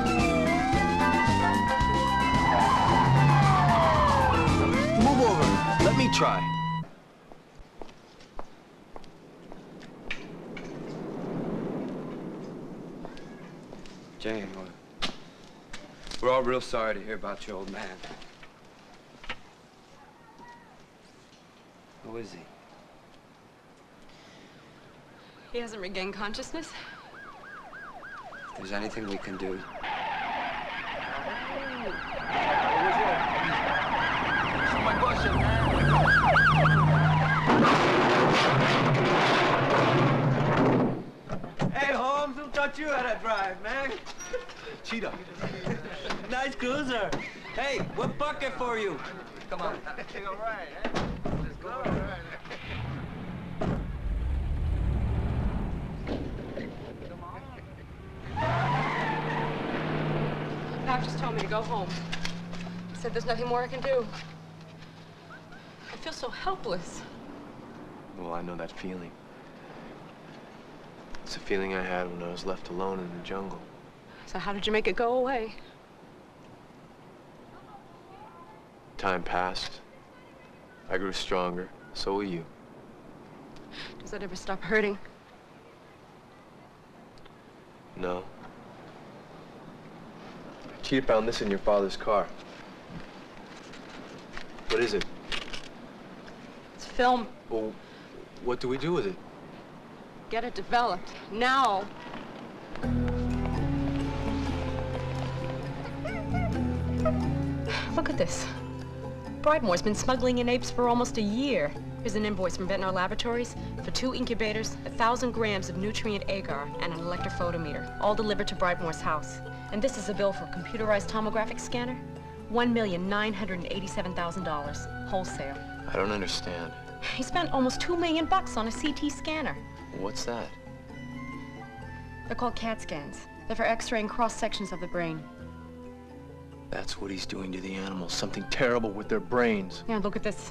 try.
Jane, we're all real sorry to hear about your old man. Who is he?
He hasn't regained consciousness.
If there's anything we can do.
Hey, Holmes, who taught you how to drive, man?
Cheetah.
Nice cruiser. Hey, what bucket for you? Come on.
All right, eh? Let's go.
Doc just told me to go home. He said there's nothing more I can do. I feel so helpless.
Well, I know that feeling. It's a feeling I had when I was left alone in the jungle.
So how did you make it go away?
Time passed. I grew stronger. So will you.
Does that ever stop hurting?
No. Cheetah found this in your father's car. What is it?
It's film.
Well, what do we do with it?
Get it developed. Now. Look at this. Brightmore's been smuggling in apes for almost a year. Here's an invoice from Ventnor Laboratories for 2 incubators, 1,000 grams of nutrient agar, and an electrophotometer, all delivered to Brightmore's house. And this is a bill for a computerized tomographic scanner. $1,987,000, wholesale.
I don't understand.
He spent almost $2 million on a CT scanner.
What's that?
They're called CAT scans. They're for x-raying cross-sections of the brain.
That's what he's doing to the animals. Something terrible with their brains.
Yeah, look at this.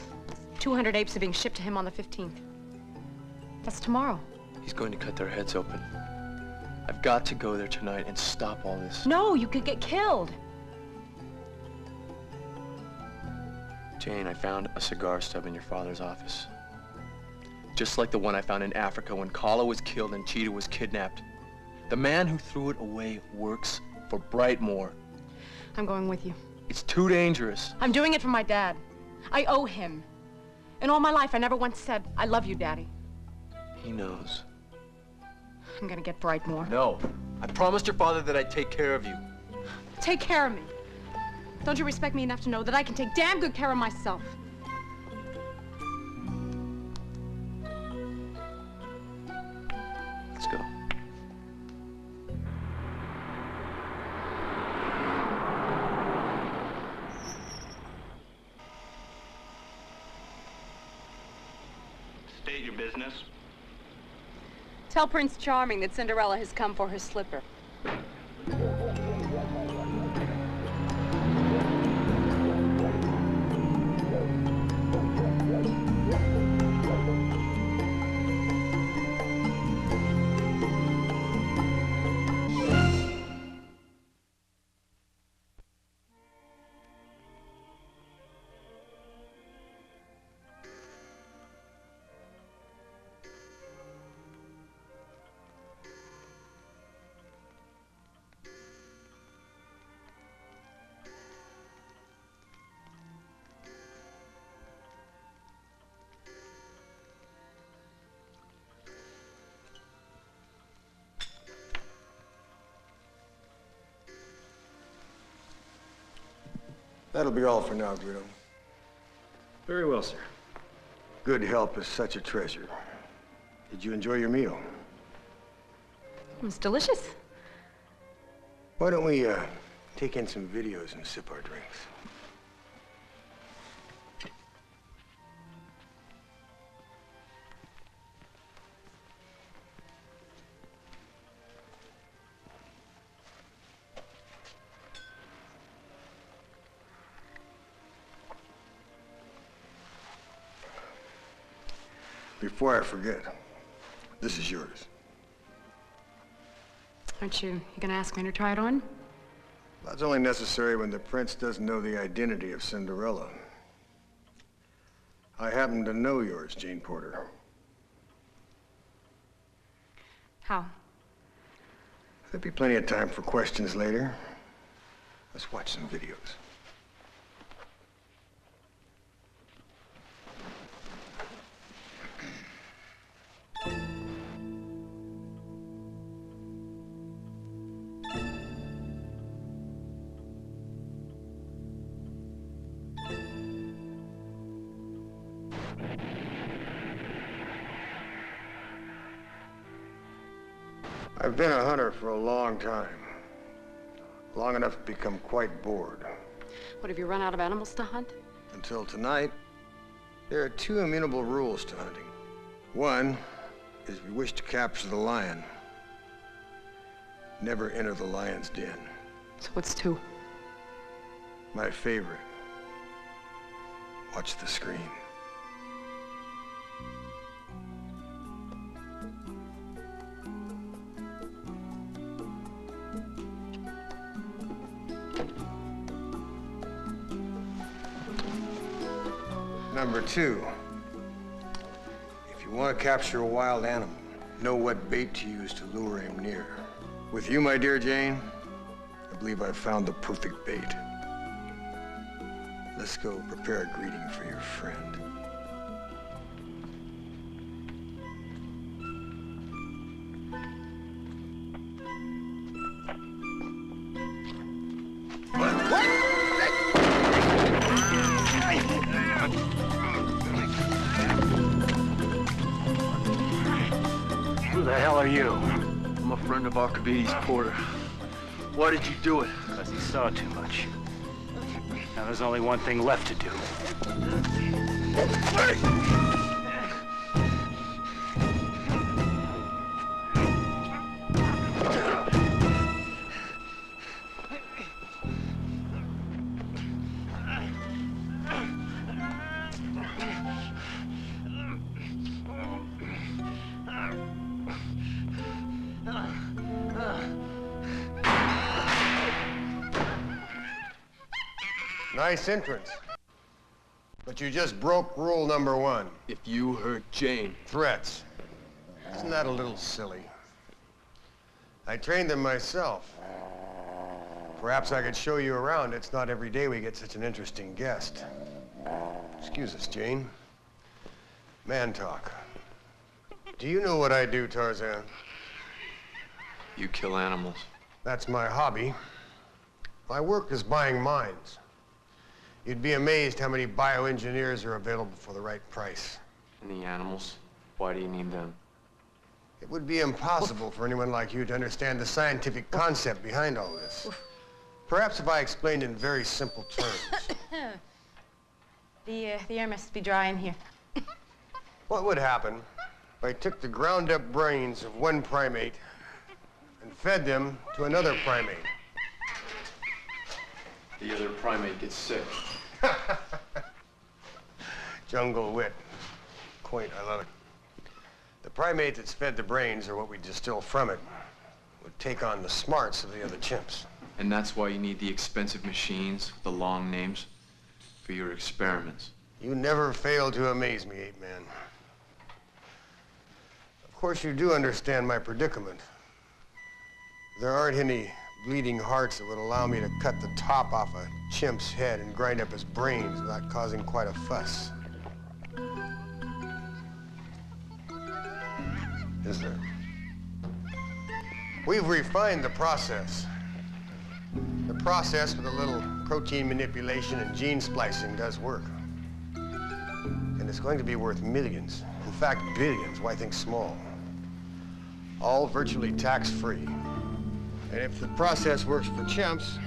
200 apes are being shipped to him on the 15th. That's tomorrow.
He's going to cut their heads open. I've got to go there tonight and stop all this.
No, you could get killed.
Jane, I found a cigar stub in your father's office. Just like the one I found in Africa when Kala was killed and Cheetah was kidnapped. The man who threw it away works for Brightmore.
I'm going with you.
It's too dangerous.
I'm doing it for my dad. I owe him. In all my life, I never once said, I love you, Daddy.
He knows.
I'm gonna get Brightmore.
No. I promised your father that I'd take care of you.
Take care of me. Don't you respect me enough to know that I can take damn good care of myself?
Let's go.
State your business.
Tell Prince Charming that Cinderella has come for her slipper.
That'll be all for now, Guido.
Very well, sir.
Good help is such a treasure. Did you enjoy your meal?
It's delicious.
Why don't we, take in some videos and sip our drinks? Before I forget, this is yours.
Aren't you gonna ask me to try it on?
That's only necessary when the prince doesn't know the identity of Cinderella. I happen to know yours, Jane Porter.
How?
There'll be plenty of time for questions later. Let's watch some videos. I've been a hunter for a long time. Long enough to become quite bored.
What, have you run out of animals to hunt?
Until tonight, there are two immutable rules to hunting. One is if you wish to capture the lion, never enter the lion's den.
So what's two?
My favorite. Watch the screen. Number two, if you want to capture a wild animal, know what bait to use to lure him near. With you, my dear Jane, I believe I've found the perfect bait. Let's go prepare a greeting for your friend.
Who the hell are you?
I'm a friend of Archimedes, Porter. Why did you do it?
Because he saw too much. Now there's only one thing left to do.
Nice entrance. But you just broke rule number one.
If you hurt Jane.
Threats. Isn't that a little silly? I trained them myself. Perhaps I could show you around. It's not every day we get such an interesting guest. Excuse us, Jane. Man talk. Do you know what I do, Tarzan?
You kill animals.
That's my hobby. My work is buying minds. You'd be amazed how many bioengineers are available for the right price.
And the animals? Why do you need them?
It would be impossible for anyone like you to understand the scientific concept behind all this. Perhaps if I explained in very simple terms.
The air must be dry in here.
What would happen if I took the ground-up brains of one primate and fed them to another primate?
The other primate gets sick.
Jungle wit. Quaint, I love it. The primate that's fed the brains, or what we distill from it, would take on the smarts of the other chimps.
And that's why you need the expensive machines, the long names, for your experiments.
You never fail to amaze me, Ape Man. Of course, you do understand my predicament. There aren't any bleeding hearts that would allow me to cut the top off a chimp's head and grind up his brains without causing quite a fuss. Is there? We've refined the process. The process with a little protein manipulation and gene splicing does work. And it's going to be worth millions. In fact, billions. Why think small? All virtually tax-free. And if the process works for chimps,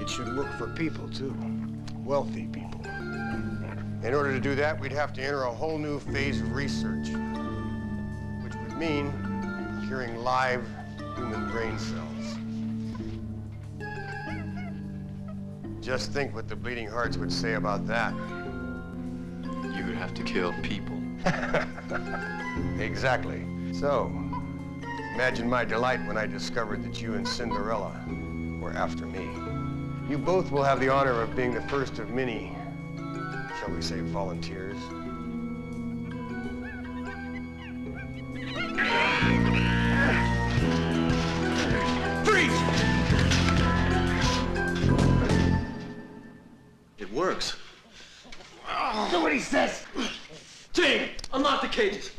it should work for people, too. Wealthy people. In order to do that, we'd have to enter a whole new phase of research, which would mean curing live human brain cells. Just think what the bleeding hearts would say about that.
You would have to kill people.
Exactly. So, imagine my delight when I discovered that you and Cinderella were after me. You both will have the honor of being the first of many shall we say, volunteers.
Freeze! It works.
Do what he says!
Jane, unlock the cages.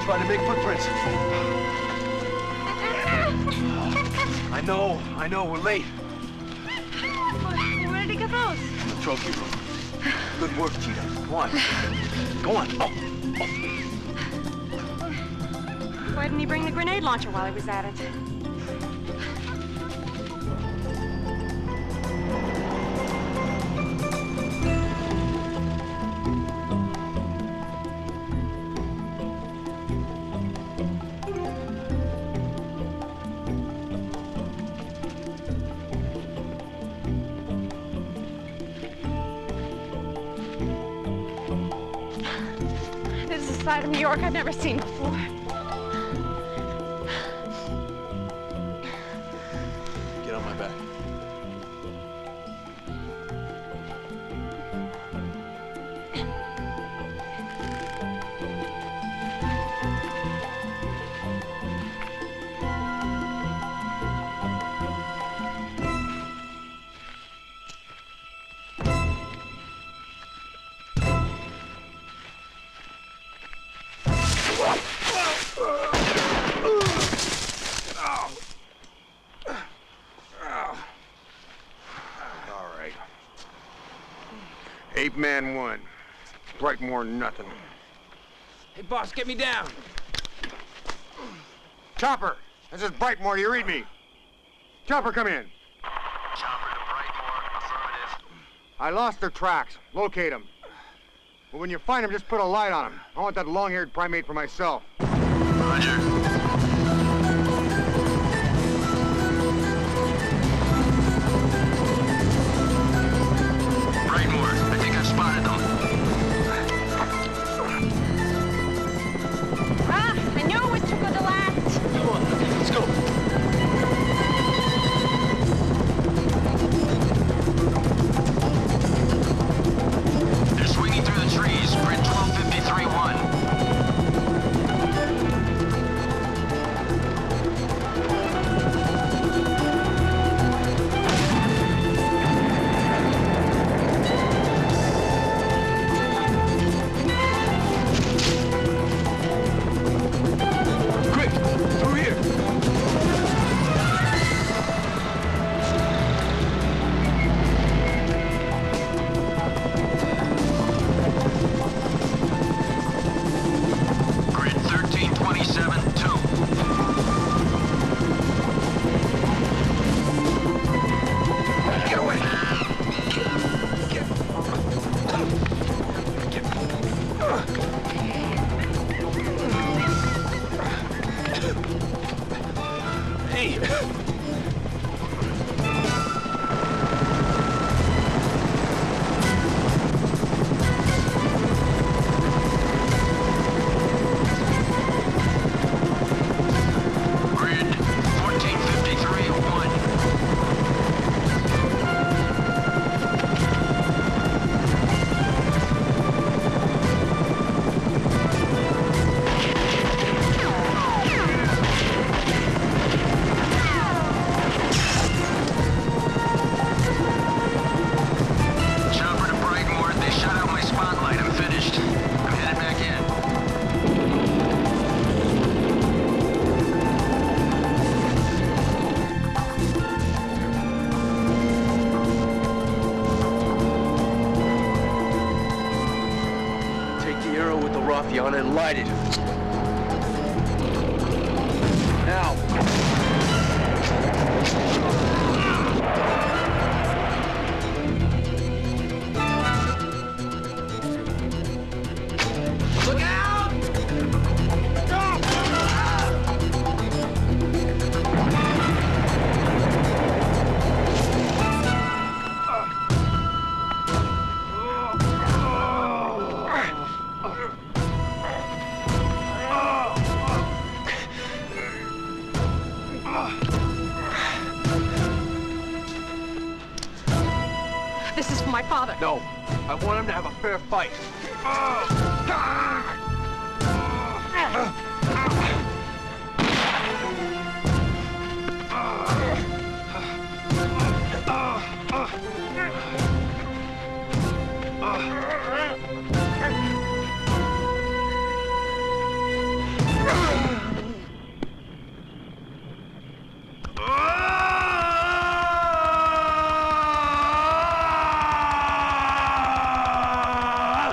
Trying to make footprints. I know, we're late.
Where did he get those?
The trophy room. Good work, Cheetah. Go on. Go on. Oh.
Why didn't he bring the grenade launcher while he was at it? This is a side of New York I've never seen before.
Get on my back.
Ape Man 1. Brightmore nothing.
Hey, boss, get me down.
Chopper! This is Brightmore, do you read me? Chopper, come in.
Chopper to Brightmore, affirmative.
I lost their tracks. Locate them. But when you find them, just put a light on them. I want that long-haired primate for myself.
Roger. Spotted them.
Ah, I knew it was too good to last.
Come on, let's go.
They're swinging through the trees. Print 1253-1.
the unenlightened. Now! Look out!
This is for my father.
No, I want him to have a fair fight.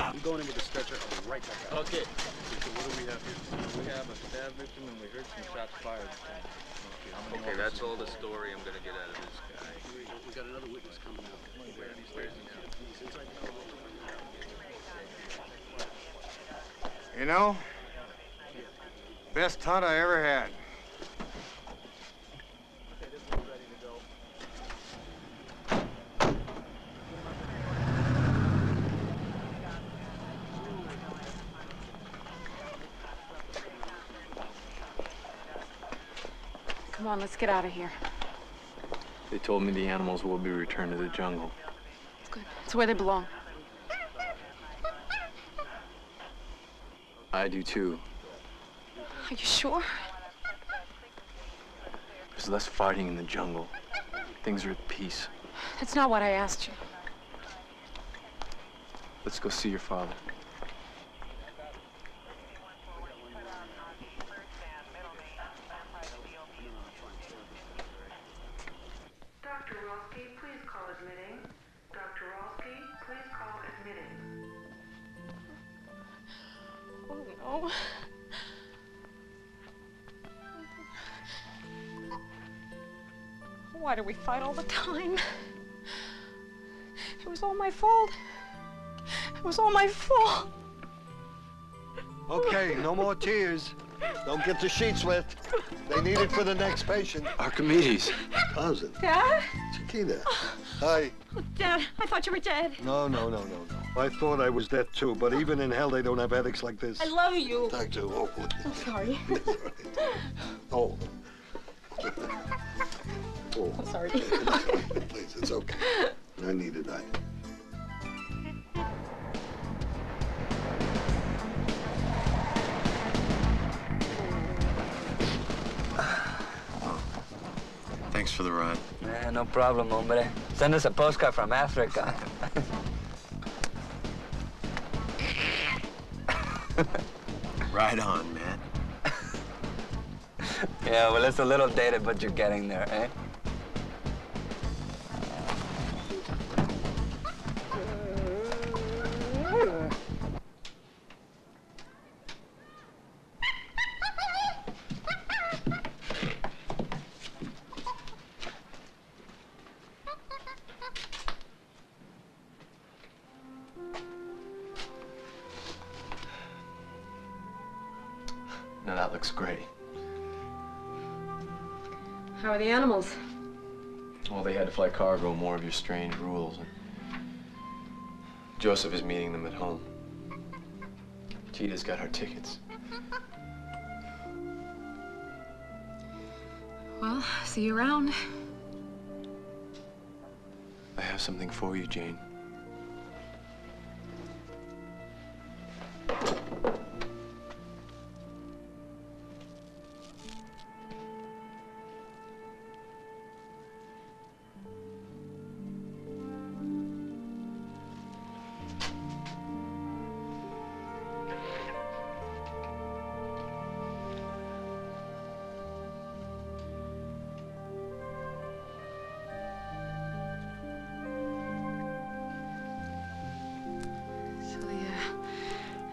I'm going into the stretcher. I'll be right back out.
Okay.
So what do we have here? We have a stab victim and we heard some shots fired. Okay, that's all the story I'm gonna get out of this guy.
We got another witness coming out. You know, best hunt I ever had.
Come on, let's get out of here.
They told me the animals will be returned to the jungle.
It's good. It's where they belong.
I do too.
Are you sure?
There's less fighting in the jungle. Things are at peace.
That's not what I asked you.
Let's go see your father.
Dr. Rolski, please call admitting. Dr. Rolski, please call admitting.
Oh, no. Why do we fight all the time? It was all my fault. It was all my fault.
Okay, no more tears. Don't get the sheets wet. They need it for the next patient.
Archimedes.
Tarzan.
Dad?
Chiquita. Hi.
Oh, Dad, I thought you were dead.
No. I thought I was dead too, but even in hell they don't have headaches like this.
I love you.
Doctor, oh.
I'm sorry.
Oh. Oh.
I'm sorry.
Please, it's okay. I needed that.
Thanks for the ride.
No problem, hombre. Send us a postcard from Africa.
Right on, man.
Yeah, well, it's a little dated, but you're getting there, eh?
Now that looks great.
How are the animals?
Well, they had to fly cargo, more of your strange rules. And Joseph is meeting them at home. Cheetah's got her tickets.
Well, see you around.
I have something for you, Jane.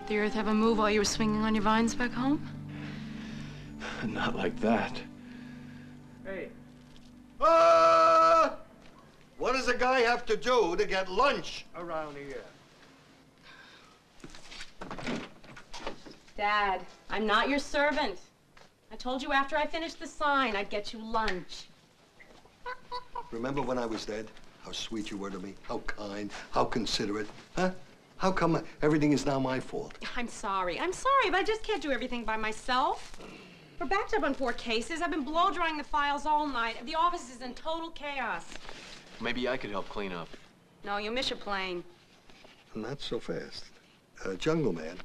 The earth ever move while you were swinging on your vines back home?
Not like that.
Hey. What does a guy have to do to get lunch around here?
Dad, I'm not your servant. I told you after I finished the sign, I'd get you lunch.
Remember when I was dead? How sweet you were to me, how kind, how considerate, huh? How come everything is now my fault?
I'm sorry, but I just can't do everything by myself. We're backed up on 4 cases. I've been blow-drying the files all night. The office is in total chaos.
Maybe I could help clean up.
No, you'll miss your plane.
Not so fast. Jungle Man,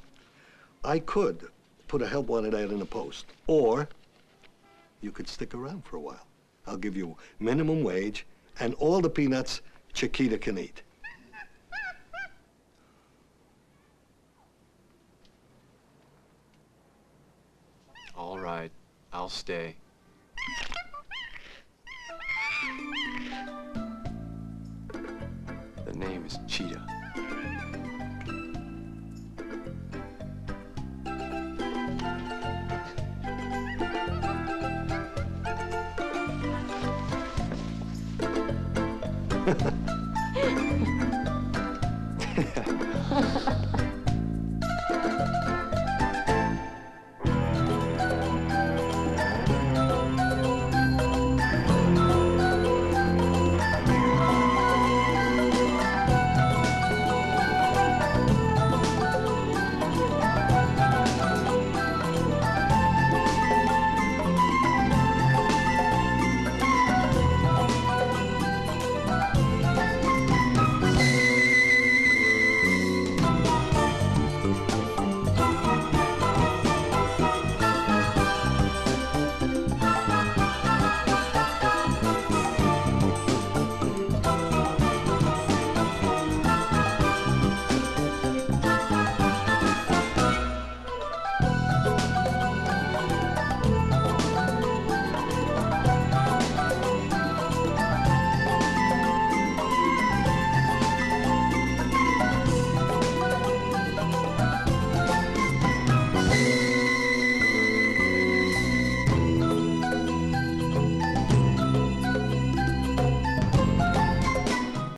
I could put a help wanted ad in the Post, or you could stick around for a while. I'll give you minimum wage and all the peanuts Chiquita can eat.
All right, I'll stay. The name is Cheetah.